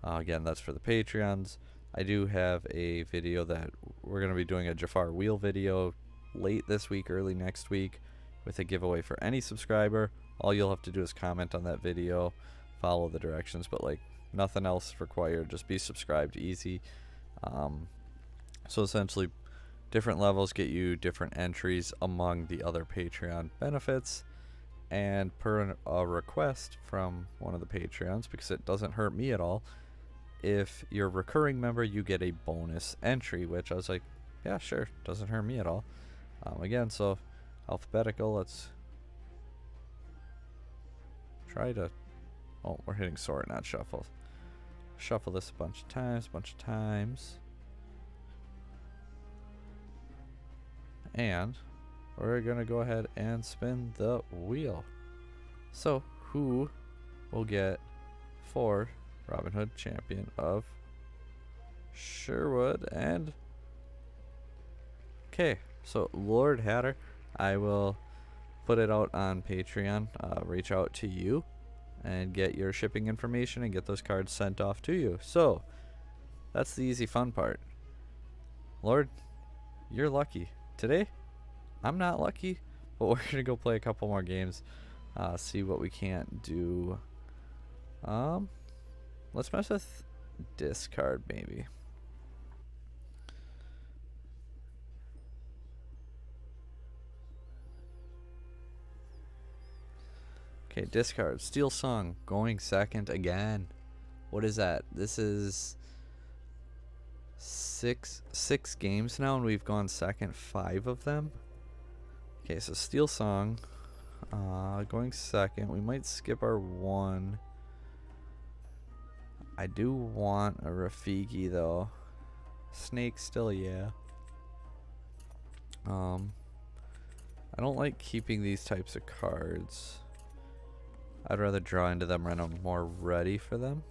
Again, that's for the Patreons. I do have a video that we're going to be doing a Jafar Wheel video late this week, early next week, with a giveaway for any subscriber. All you'll have to do is comment on that video, follow the directions, but like nothing else required. Just be subscribed, easy. So essentially, Different levels get you different entries among the other Patreon benefits. And per a request from one of the Patreons, because it doesn't hurt me at all, if you're a recurring member, you get a bonus entry, which I was like, yeah, sure, doesn't hurt me at all. Again, so alphabetical, let's try to, oh, we're hitting sort, not shuffle. Shuffle this a bunch of times. And we're gonna go ahead and spin the wheel. So who will get for Robin Hood Champion of Sherwood? And okay, so Lord Hatter, I will put it out on Patreon. Reach out to you and get your shipping information and get those cards sent off to you. So that's the easy fun part. Lord, you're lucky. Today I'm not lucky, but we're gonna go play a couple more games, see what we can't do. Let's mess with discard maybe. Okay, discard. Steel Song going second again. What is that? This is six games now, and we've gone second 5 of them. Okay, so Steel Song going second. We might skip our 1. I do want a Rafiki though. Snake still, yeah. I don't like keeping these types of cards. I'd rather draw into them when I'm more ready for them.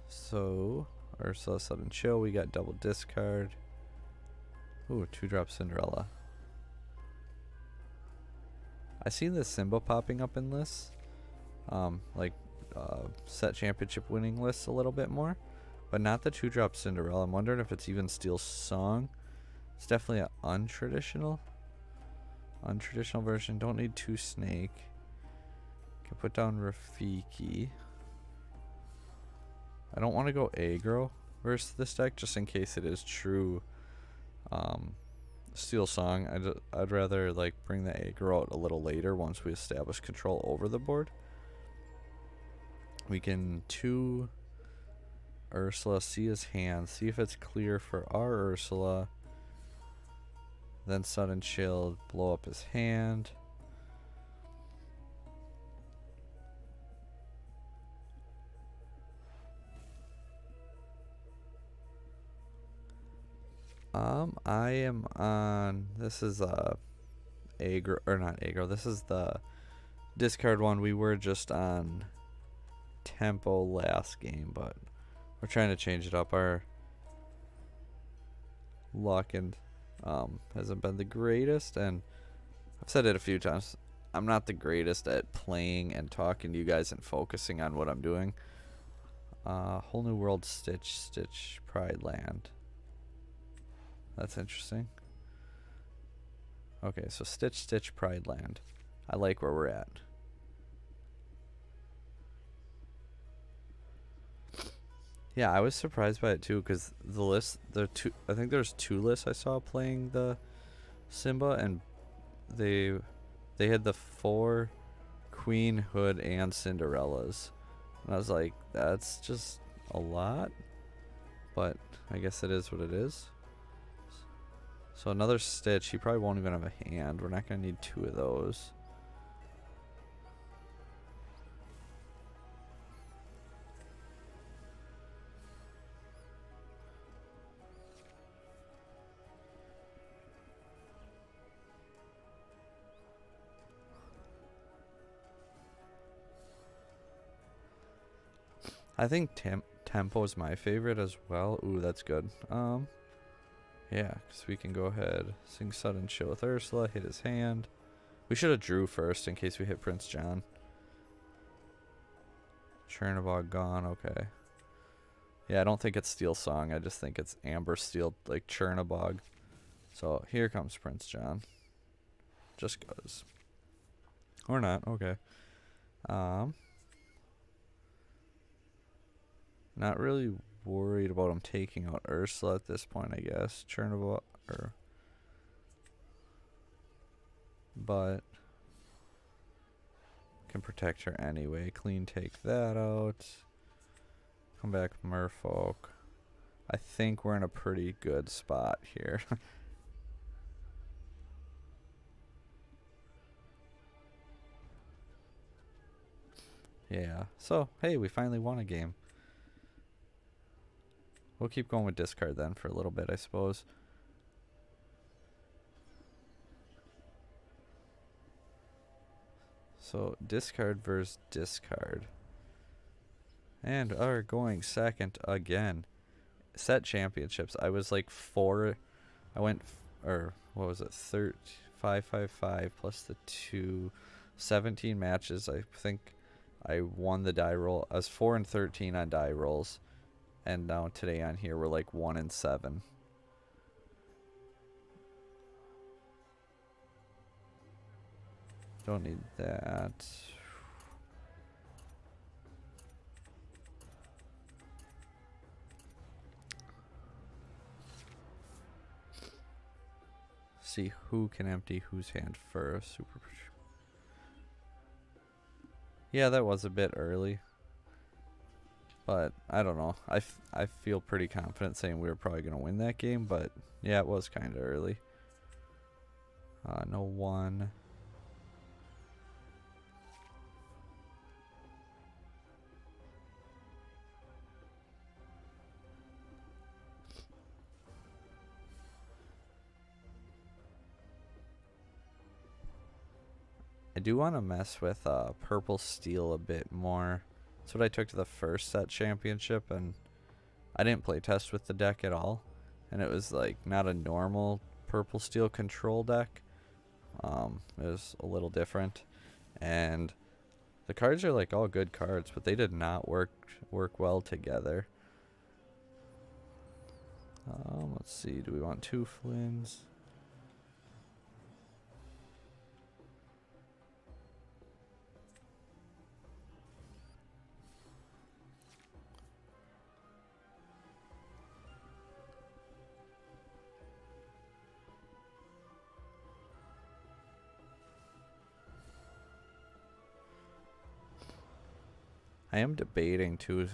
So Ursula, Sudden Chill, we got double discard. Ooh, 2-drop Cinderella. I seen this symbol popping up in lists, set championship winning lists a little bit more, but not the 2-drop Cinderella. I'm wondering if it's even Steel Song. It's definitely an untraditional version. Don't need 2 Snake. Can put down Rafiki. I don't want to go aggro versus this deck just in case it is true Steel Song. I'd rather like bring the aggro out a little later once we establish control over the board. We can 2 Ursula, see his hand, see if it's clear for our Ursula. Then Sudden Chill, blow up his hand. I am on, this is aggro, or not aggro, this is the discard one. We were just on tempo last game, but we're trying to change it up. Our luck and hasn't been the greatest, and I've said it a few times, I'm not the greatest at playing and talking to you guys and focusing on what I'm doing. Whole New World, Stitch Pride Land. That's interesting. Okay, so Stitch Pride Land. I like where we're at. Yeah, I was surprised by it too, because the list, I think there's 2 lists I saw playing the Simba, and they had the 4 Queen, Hood, and Cinderellas, and I was like, that's just a lot, but I guess it is what it is. So another Stitch. He probably won't even have a hand. We're not gonna need 2 of those. I think tempo is my favorite as well. Ooh, that's good. Yeah, because we can go ahead, sing Sudden Chill with Ursula, hit his hand. We should have drew first in case we hit Prince John. Chernobog gone, okay. Yeah, I don't think it's Steel Song, I just think it's Amber Steel, like Chernobog. So here comes Prince John. Just goes. Or not, okay. Not really worried about him taking out Ursula at this point, I guess. Chernobog. but can protect her anyway. Clean take that out. Come back Merfolk. I think we're in a pretty good spot here. Yeah, so hey, we finally won a game. We'll keep going with discard then for a little bit, I suppose. So discard versus discard. And are going second again. Set championships. I was like 4. I went, or what was it? 5, 5, 5 plus the 2. 17 matches. I think I won the die roll. I was 4 and 13 on die rolls. And now today on here we're like 1 and 7. Don't need that. See who can empty whose hand first. Super. Yeah, that was a bit early. But I don't know. I feel pretty confident saying we were probably going to win that game. But yeah, it was kind of early. No 1. I do want to mess with purple steel a bit more. That's what I took to the first set championship, and I didn't play test with the deck at all. And it was like not a normal purple steel control deck. It was a little different, and the cards are like all good cards, but they did not work well together. Let's see. Do we want 2 Flynn's? I am debating too,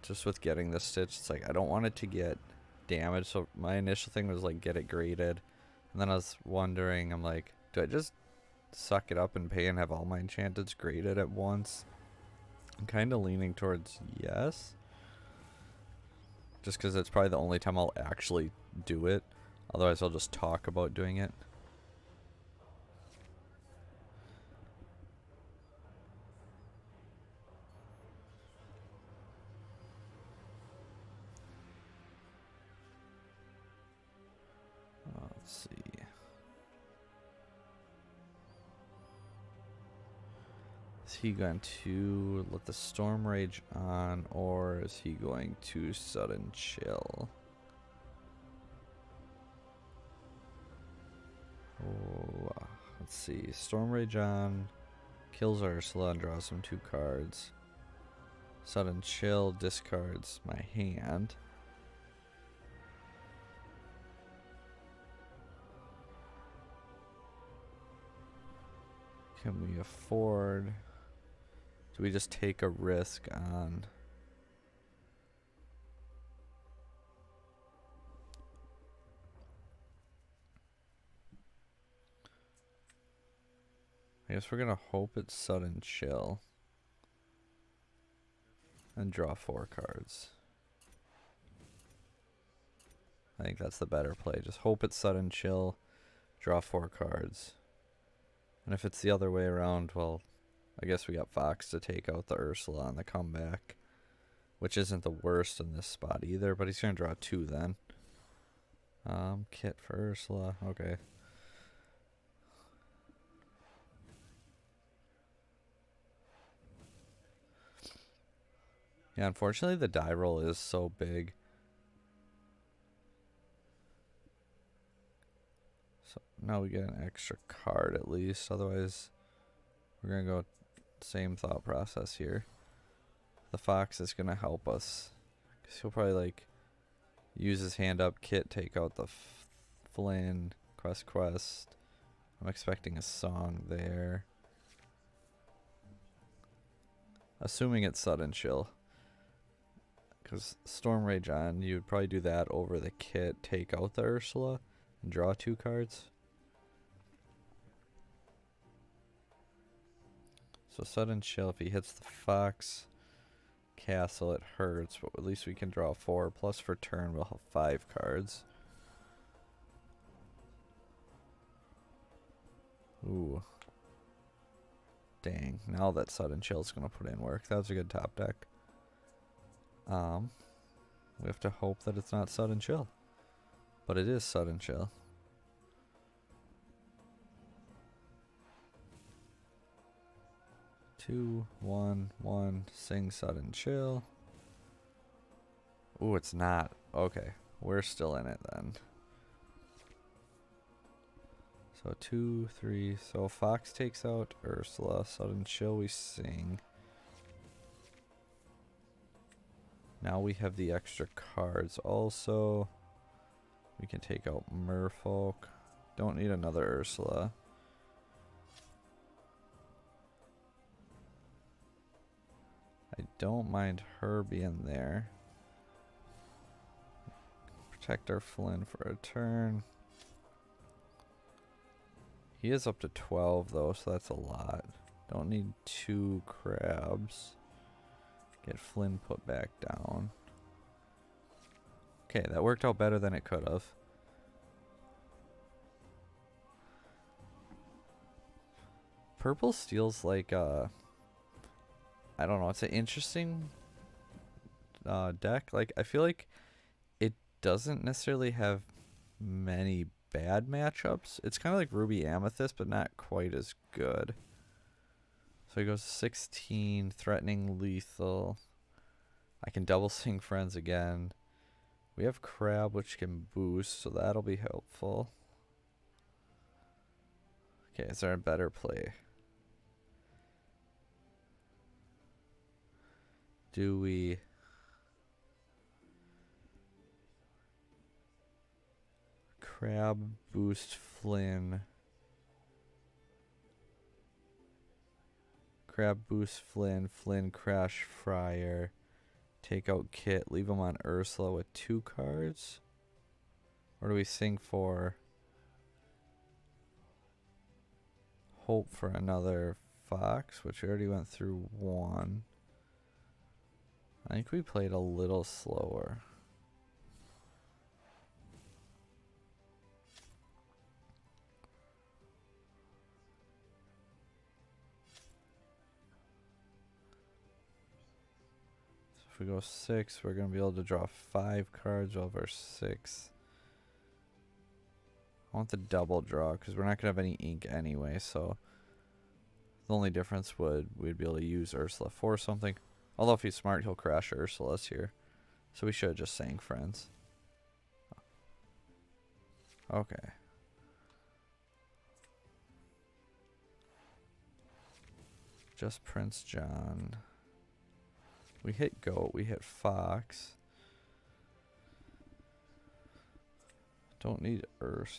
just with getting this stitch. It's like I don't want it to get damaged. So my initial thing was like get it graded, and then I was wondering, I'm like, do I just suck it up and pay and have all my enchanteds graded at once? I'm kind of leaning towards yes, just because it's probably the only time I'll actually do it. Otherwise, I'll just talk about doing it. Let's see. Is he going to let the storm rage on, or is he going to sudden chill? Oh, let's see. Storm rage on, kills Ursula and draws him 2 cards. Sudden chill discards my hand. Can we afford? Do we just take a risk on? I guess we're gonna hope it's sudden chill. And draw 4 cards. I think that's the better play. Just hope it's sudden chill, draw 4 cards. And if it's the other way around, well, I guess we got Fox to take out the Ursula on the comeback, which isn't the worst in this spot either, but he's going to draw 2 then. Kit for Ursula, okay. Yeah, unfortunately the die roll is so big. So now we get an extra card at least, otherwise we're going to go same thought process here. The Fox is going to help us, because he'll probably like use his hand up, Kit, take out the Flynn, Quest. I'm expecting a song there. Assuming it's Sudden Chill. Because Storm Rage on, you would probably do that over the kit, take out the Ursula, and draw 2 cards. So Sudden Chill, if he hits the Fox Castle, it hurts, but at least we can draw 4. Plus for turn, we'll have 5 cards. Ooh. Dang, now that Sudden Chill's gonna put in work. That was a good top deck. We have to hope that it's not Sudden Chill. But it is Sudden Chill. Two, one, sing Sudden Chill. Ooh, it's not. Okay, we're still in it then. So 2, 3. So Fox takes out Ursula. Sudden Chill we sing. Now we have the extra cards. Also, we can take out Merfolk. Don't need another Ursula. I don't mind her being there. Protect our Flynn for a turn. He is up to 12 though, so that's a lot. Don't need 2 crabs. Get Flynn put back down. Okay, that worked out better than it could have. Purple steals like I don't know, it's an interesting deck. Like I feel like it doesn't necessarily have many bad matchups. It's kind of like Ruby Amethyst, but not quite as good. So he goes 16, threatening, lethal. I can double sing friends again. We have Crab, which can boost, so that'll be helpful. Okay, is there a better play? Do we... Crab, boost, Flynn. Crab, boost, Flynn. Flynn, crash, Friar. Take out Kit. Leave him on Ursula with 2 cards. Or do we sing for... Hope for another Fox, which we already went through 1. I think we played a little slower. So if we go 6, we're going to be able to draw 5 cards over 6. I want the double draw because we're not going to have any ink anyway, so the only difference we'd be able to use Ursula for something. Although if he's smart, he'll crash Ursula's here. So we should have just sang friends. Okay. Just Prince John. We hit Goat, we hit Fox. Don't need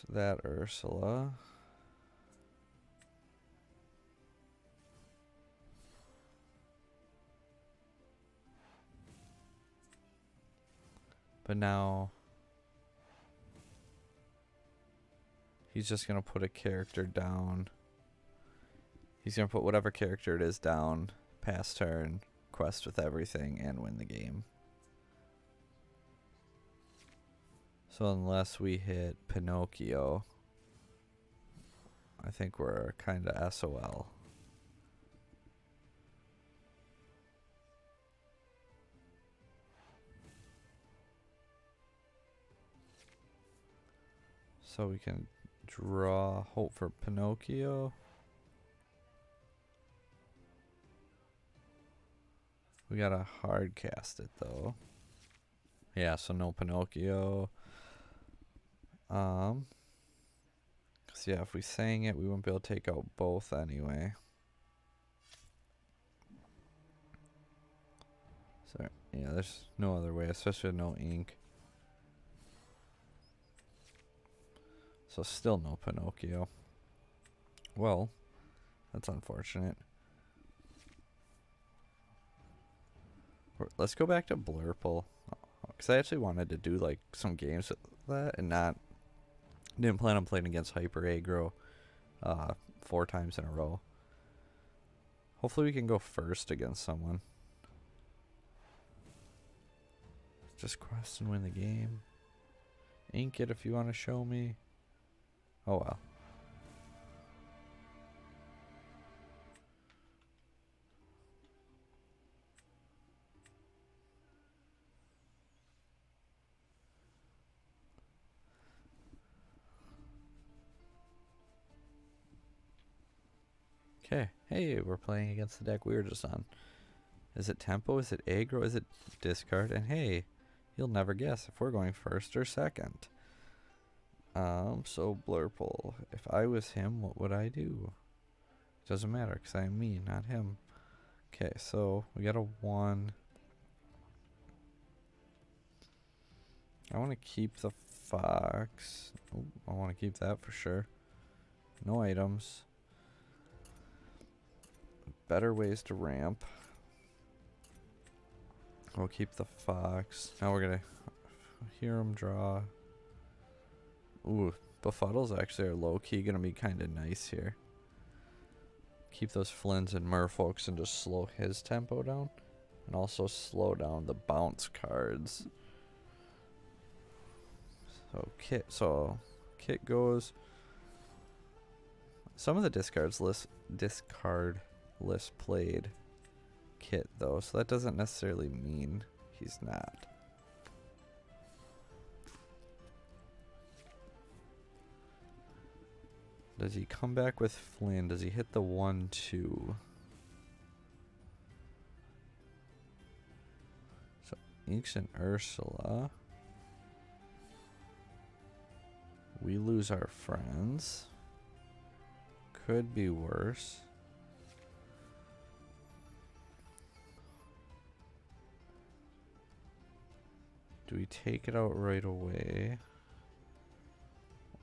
that Ursula. But now he's just going to put a character down. He's going to put whatever character it is down, pass turn, quest with everything, and win the game. So unless we hit Pinocchio, I think we're kind of SOL. So we can draw, hope for Pinocchio. We gotta hard cast it though. Yeah, so no Pinocchio. Cause yeah, if we sang it, we wouldn't be able to take out both anyway. So yeah, there's no other way, especially with no ink. So still no Pinocchio. Well, that's unfortunate. Let's go back to Blurple. Because I actually wanted to do like some games with that and didn't plan on playing against Hyper Aggro 4 times in a row. Hopefully we can go first against someone. Just quest and win the game. Ink it if you want to show me. Oh well. Okay. Hey, we're playing against the deck we were just on. Is it tempo? Is it aggro? Is it discard? And hey, you'll never guess if we're going first or second. So Blurple, if I was him, what would I do? Doesn't matter, because I'm me, not him. Okay, so we got a 1. I want to keep the fox. Ooh, I want to keep that for sure. No items. Better ways to ramp. We'll keep the fox. Now we're gonna hear him draw. Ooh, befuddles actually are low-key gonna be kind of nice here. Keep those Flins and Merfolks and just slow his tempo down. And also slow down the bounce cards. So Kit goes. Some of the discard list played Kit though, so that doesn't necessarily mean he's not. Does he come back with Flynn? Does he hit the 1-2? So Inks and Ursula. We lose our friends. Could be worse. Do we take it out right away?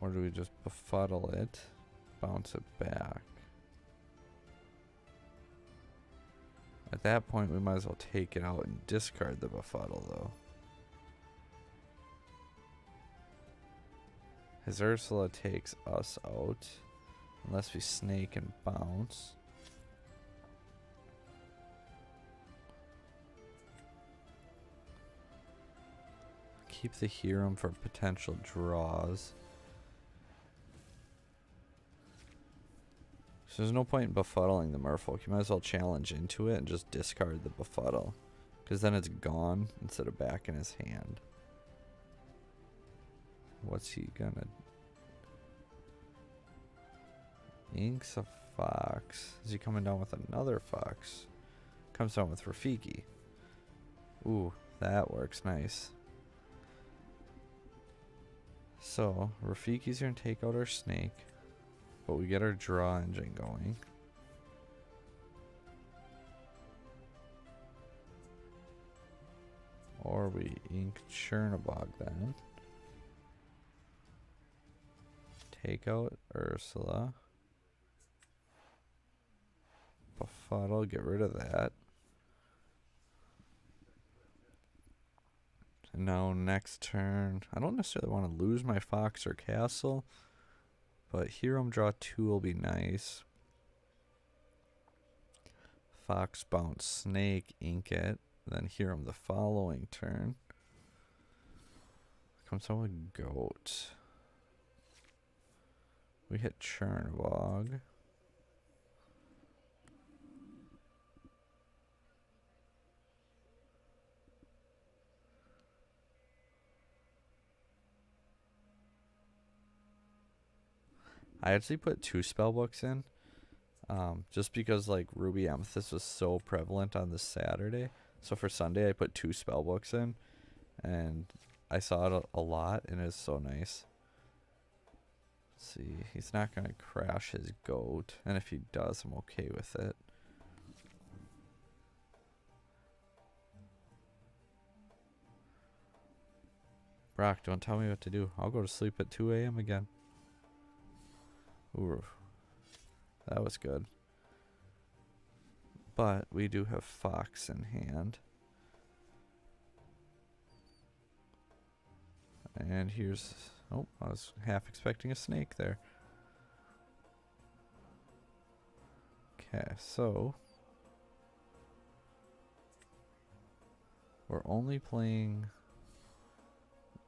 Or do we just befuddle it? Bounce it back. At that point, we might as well take it out and discard the befuddle, though. His Ursula takes us out. Unless we snake and bounce. Keep the Hiram for potential draws. So there's no point in befuddling the Merfolk. You might as well challenge into it and just discard the befuddle. Because then it's gone instead of back in his hand. What's he gonna... Inks a fox. Is he coming down with another fox? Comes down with Rafiki. Ooh, that works nice. So, Rafiki's gonna take out our snake. But we get our draw engine going. Or we ink Chernobog then. Take out Ursula. Befuddle, get rid of that. And now next turn, I don't necessarily want to lose my fox or castle, but Hiram draw 2 will be nice. Fox bounce snake, ink it, then Hiram the following turn. Comes out with goat. We hit Chernobog. I actually put 2 spell books in, just because like Ruby Amethyst was so prevalent on this Saturday. So for Sunday, I put 2 spell books in, and I saw it a lot, and it's so nice. Let's see, he's not gonna crash his goat, and if he does, I'm okay with it. Brock, don't tell me what to do. I'll go to sleep at 2 a.m. again. Ooh, that was good. But we do have Fox in hand. And here's... Oh, I was half expecting a snake there. Okay, so... We're only playing...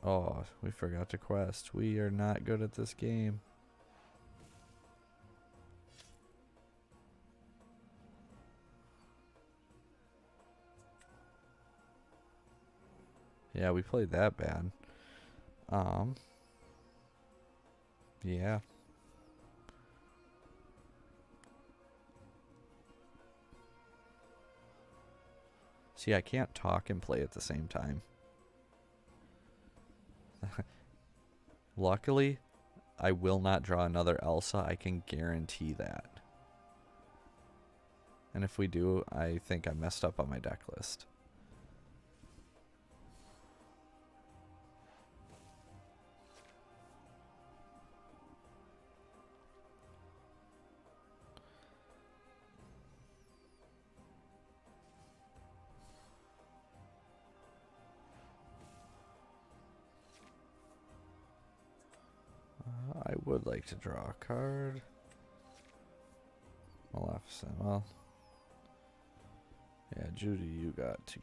Oh, we forgot to quest. We are not good at this game. Yeah, we played that bad. Yeah. See, I can't talk and play at the same time. Luckily, I will not draw another Elsa. I can guarantee that. And if we do, I think I messed up on my deck list. I would like to draw a card. Maleficent. Well, yeah, Judy, you got to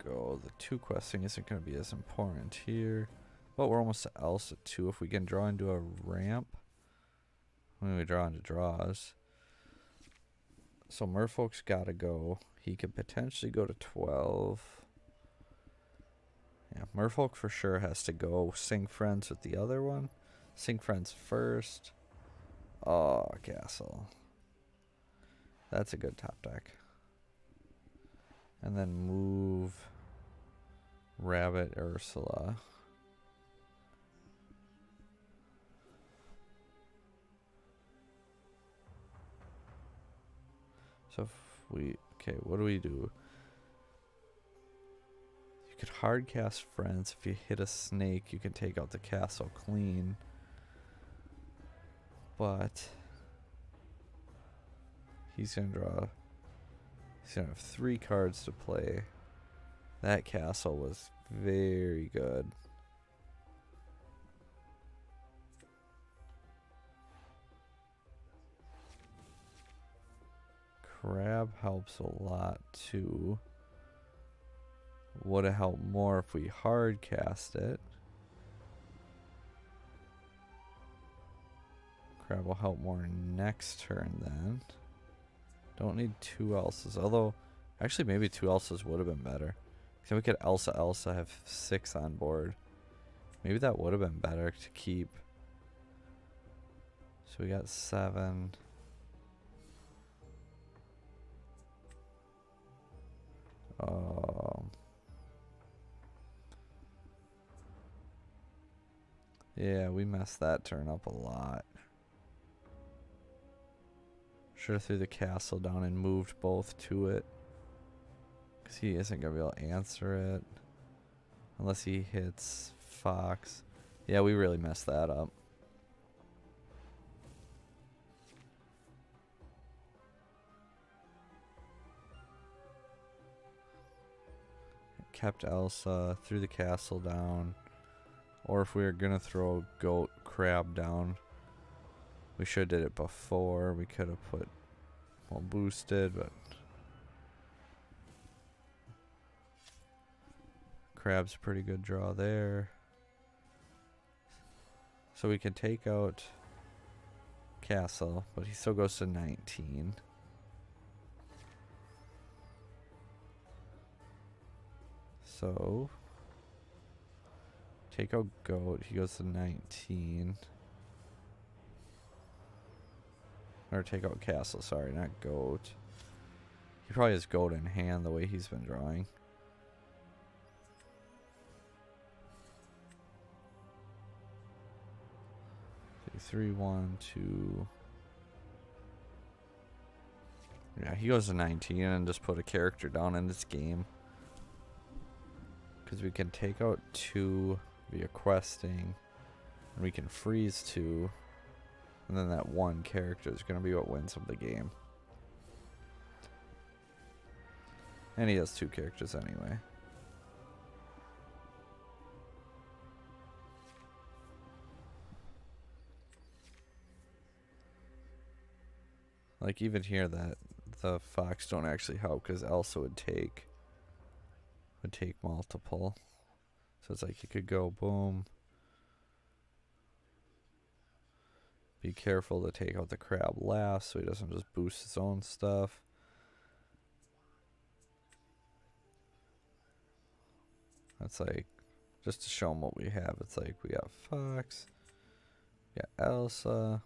go. The 2 questing isn't going to be as important here. But we're almost to Elsa too. If we can draw into a ramp, when we draw into draws. So Merfolk's got to go. He could potentially go to 12. Yeah, Merfolk for sure has to go. Sing Friends with the other one. Sing Friends first. Oh, Castle. That's a good top deck. And then move Rabbit Ursula. So if we... Okay, what do we do? You could hard cast Friends. If you hit a snake, you can take out the castle clean. But... He's going to draw... He's going to have 3 cards to play. That castle was very good. Crab helps a lot too. Would have helped more if we hard cast it. Crab will help more next turn then. Don't need 2 Elsas. Although, actually maybe 2 Elsas would have been better. Then we could Elsa have 6 on board. Maybe that would have been better to keep. So we got 7. Yeah, we messed that turn up a lot. Should have threw the castle down and moved both to it. Because he isn't going to be able to answer it. Unless he hits Fox. Yeah, we really messed that up. Kept Elsa, threw the castle down. Or if we were going to throw Goat Crab down, we should have did it before. We could have put, well, boosted, but Crab's a pretty good draw there. So we can take out Castle, but he still goes to 19. So take out Goat, he goes to 19. Or take out Castle, sorry, not Goat. He probably has Goat in hand the way he's been drawing. Okay, 3, 1, 2. Yeah, he goes to 19 and just put a character down in this game. Because we can take out 2 via questing. And we can freeze 2. And then that one character is going to be what wins him the game. And he has 2 characters anyway. Like even here that the Fox don't actually help because Elsa would take multiple. So it's like you could go boom. Be careful to take out the crab last so he doesn't just boost his own stuff. That's like, just to show him what we have, it's like we got Fox, we got Elsa.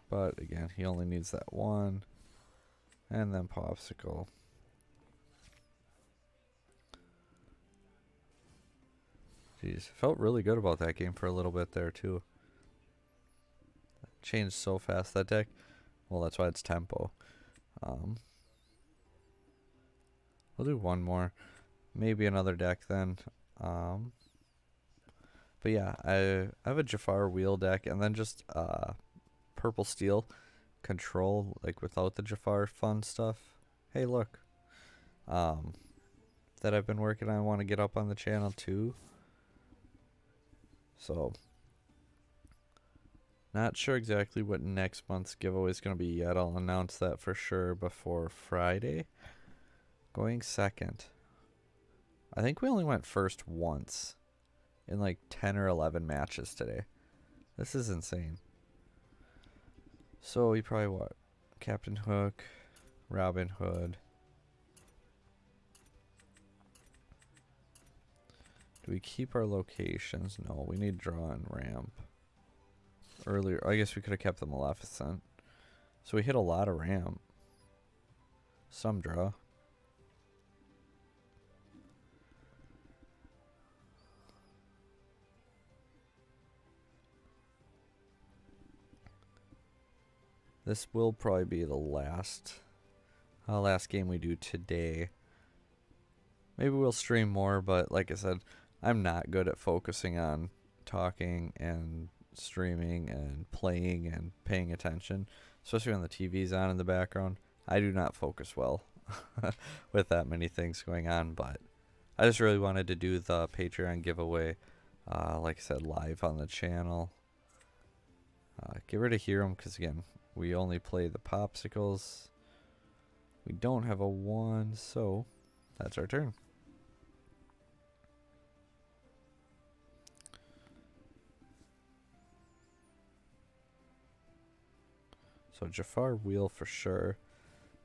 But again, he only needs that one. And then Popsicle. Jeez, felt really good about that game for a little bit there too. Changed so fast that deck. Well, that's why it's tempo. We'll do one more, maybe another deck then. But yeah, I have a Jafar wheel deck and then just purple steel control, like without the Jafar fun stuff. Hey, look, that I've been working on. I want to get up on the channel too. So, not sure exactly what next month's giveaway is going to be yet. I'll announce that for sure before Friday. Going second. I think we only went first once in like 10 or 11 matches today. This is insane. So we probably what? Captain Hook, Robin Hood. Do we keep our locations? No, we need draw and ramp. Earlier, I guess we could have kept the Maleficent. So we hit a lot of ramp. Some draw. This will probably be the last game we do today. Maybe we'll stream more, but like I said, I'm not good at focusing on talking and streaming and playing and paying attention, especially when the TV's on in the background. I do not focus well with that many things going on, but I just really wanted to do the Patreon giveaway, like I said, live on the channel. Get rid of Hiram because, again, we only play the Popsicles. We don't have a 1, so that's our turn. So Jafar wheel for sure.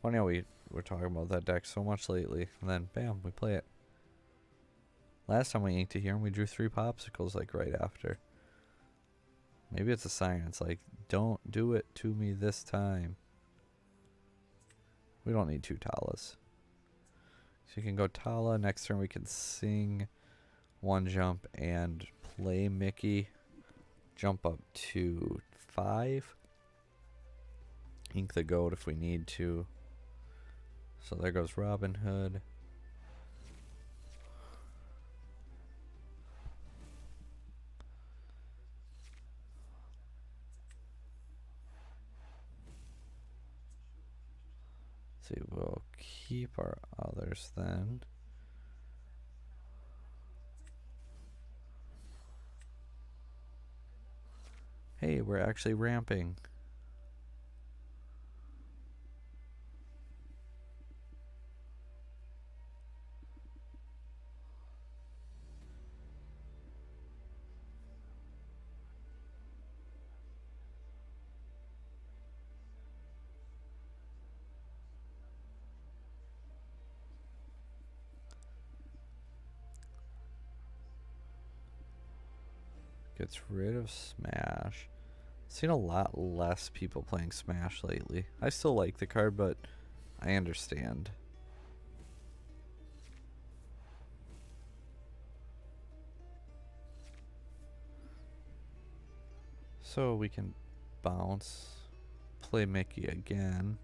Funny how we're talking about that deck so much lately, and then bam, we play it. Last time we inked it here, and we drew 3 Popsicles like right after. Maybe it's a sign. It's like, don't do it to me this time. We don't need 2 Talas. So you can go Tala. Next turn we can sing 1 jump and play Mickey. Jump up to 5. Ink the goat if we need to. So there goes Robin Hood. See, we'll keep our others then. Hey, we're actually ramping. Gets rid of Smash. Seen a lot less people playing Smash lately. I still like the card, but I understand. So we can bounce, play Mickey again.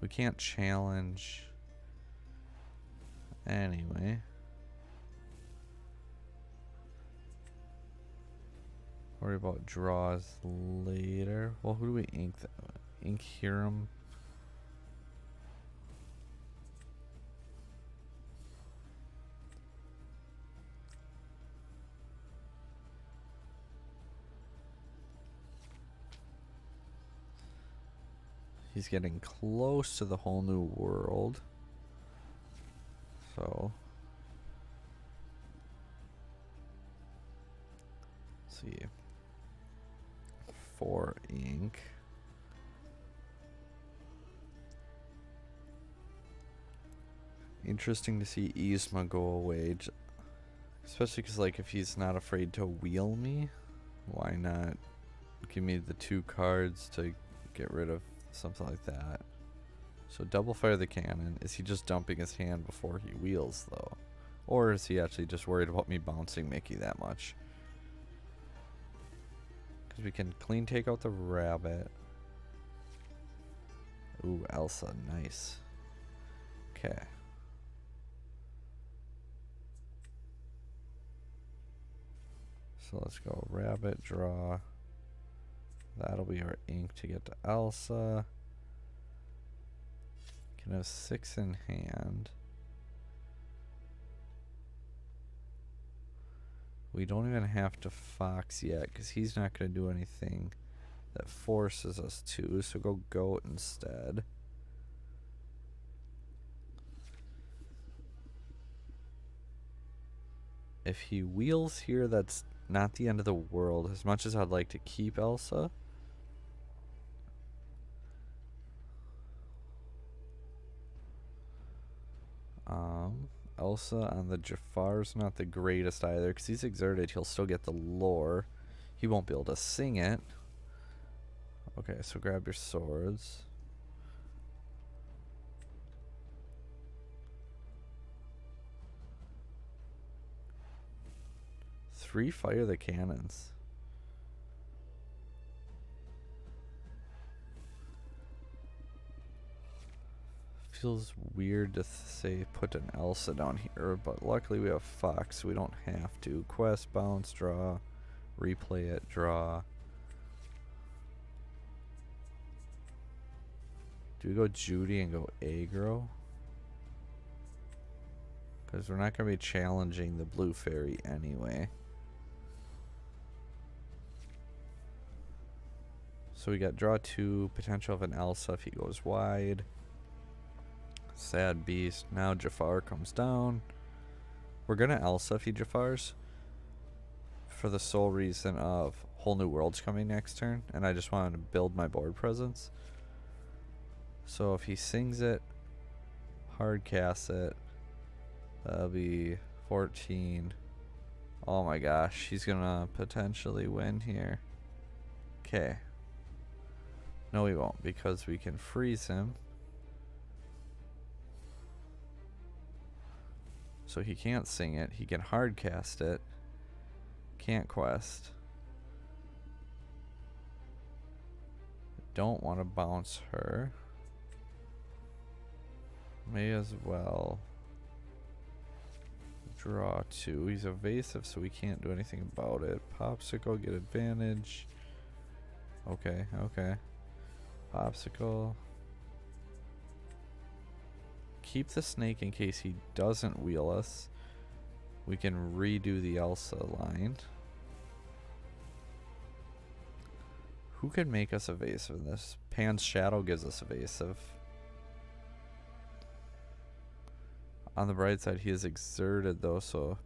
We can't challenge anyway. Worry about draws later. Well, who do we ink? Ink Hiram. He's getting close to the whole new world. So, let's see. 4 ink. Interesting to see Yzma go away. Especially because, like, if he's not afraid to wheel me, why not give me the 2 cards to get rid of something like that? So double fire the cannon. Is he just dumping his hand before he wheels, though? Or is he actually just worried about me bouncing Mickey that much? Because we can clean take out the rabbit. Ooh, Elsa. Nice. Okay. So let's go rabbit, draw. That'll be our ink to get to Elsa. Can have 6 in hand. We don't even have to fox yet because he's not going to do anything that forces us to. So go goat instead. If he wheels here, that's not the end of the world. As much as I'd like to keep Elsa. Elsa on the Jafar's not the greatest either, because he's exerted. He'll still get the lore. He won't be able to sing it. Okay, so grab your swords. Three fire the cannons. Feels weird to say put an Elsa down here, but luckily we have Fox, so we don't have to. Quest, bounce, draw, replay it, draw. Do we go Judy and go aggro? Because we're not going to be challenging the blue fairy anyway. So we got draw 2, potential of an Elsa if he goes wide. Sad beast. Now Jafar comes down. We're gonna Elsa if he Jafars for the sole reason of whole new world's coming next turn, and I just wanted to build my board presence. So if he sings it, hard cast it, that'll be 14. Oh my gosh, he's gonna potentially win here. Okay. No, he won't, because we can freeze him. So he can't sing it. He can hard cast it. Can't quest. Don't want to bounce her. May as well draw 2. He's evasive, so we can't do anything about it. Popsicle, get advantage. Okay, okay. Popsicle. Keep the snake in case he doesn't wheel us. We can redo the Elsa line. Who can make us evasive in this? Pan's Shadow gives us evasive. On the bright side, he is exerted though, so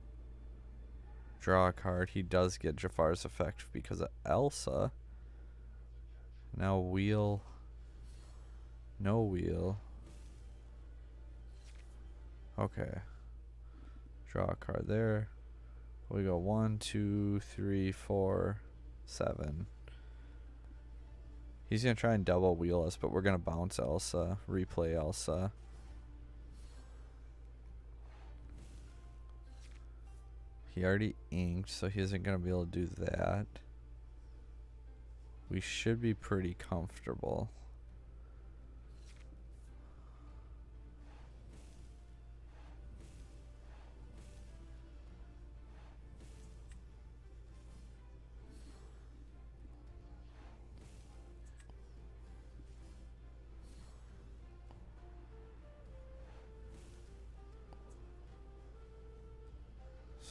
draw a card. He does get Jafar's effect because of Elsa. Now wheel. No wheel. Okay. Draw a card there. We go 1, 2, 3, 4, 7. He's going to try and double wheel us, but we're going to bounce Elsa, replay Elsa. He already inked, so he isn't going to be able to do that. We should be pretty comfortable.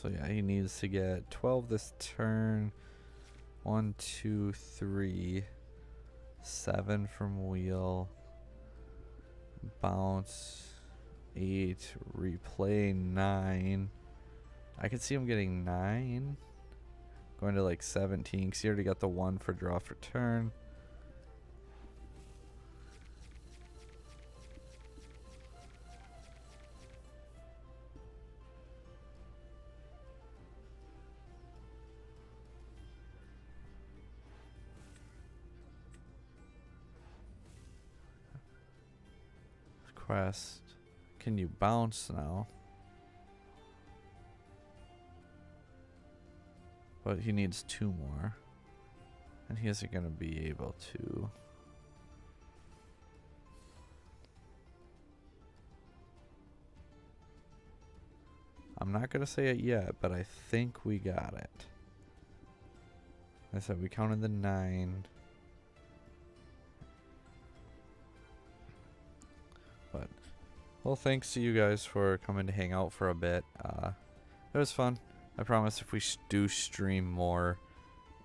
So yeah, he needs to get 12 this turn. 1, 2, 3. 7 from wheel. Bounce. 8. Replay 9. I could see him getting 9. Going to like 17 because he already got the 1 for draw for turn. Quest. Can you bounce now? But he needs 2 more. And he isn't going to be able to. I'm not going to say it yet, but I think we got it. I said we counted the 9. But, well, thanks to you guys for coming to hang out for a bit. It was fun. I promise if we do stream more,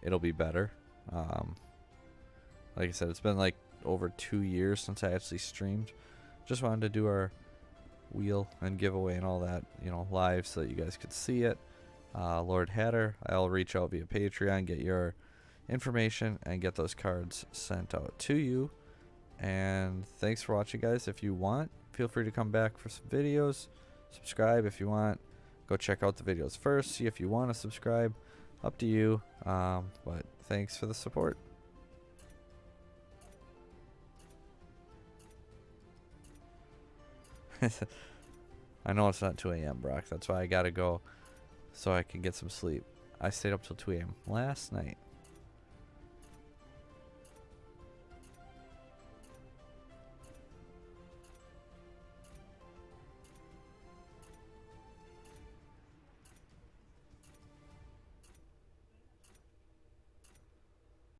it'll be better. Like I said, it's been like over 2 years since I actually streamed. Just wanted to do our wheel and giveaway and all that, you know, live so that you guys could see it. Lord Hatter, I'll reach out via Patreon, get your information, and get those cards sent out to you. And thanks for watching, guys. If you want, feel free to come back for some videos. Subscribe if you want. Go check out the videos first. See if you want to subscribe. Up to you. But thanks for the support. I know it's not 2 a.m., Brock. That's why I gotta go so I can get some sleep. I stayed up till 2 a.m. last night.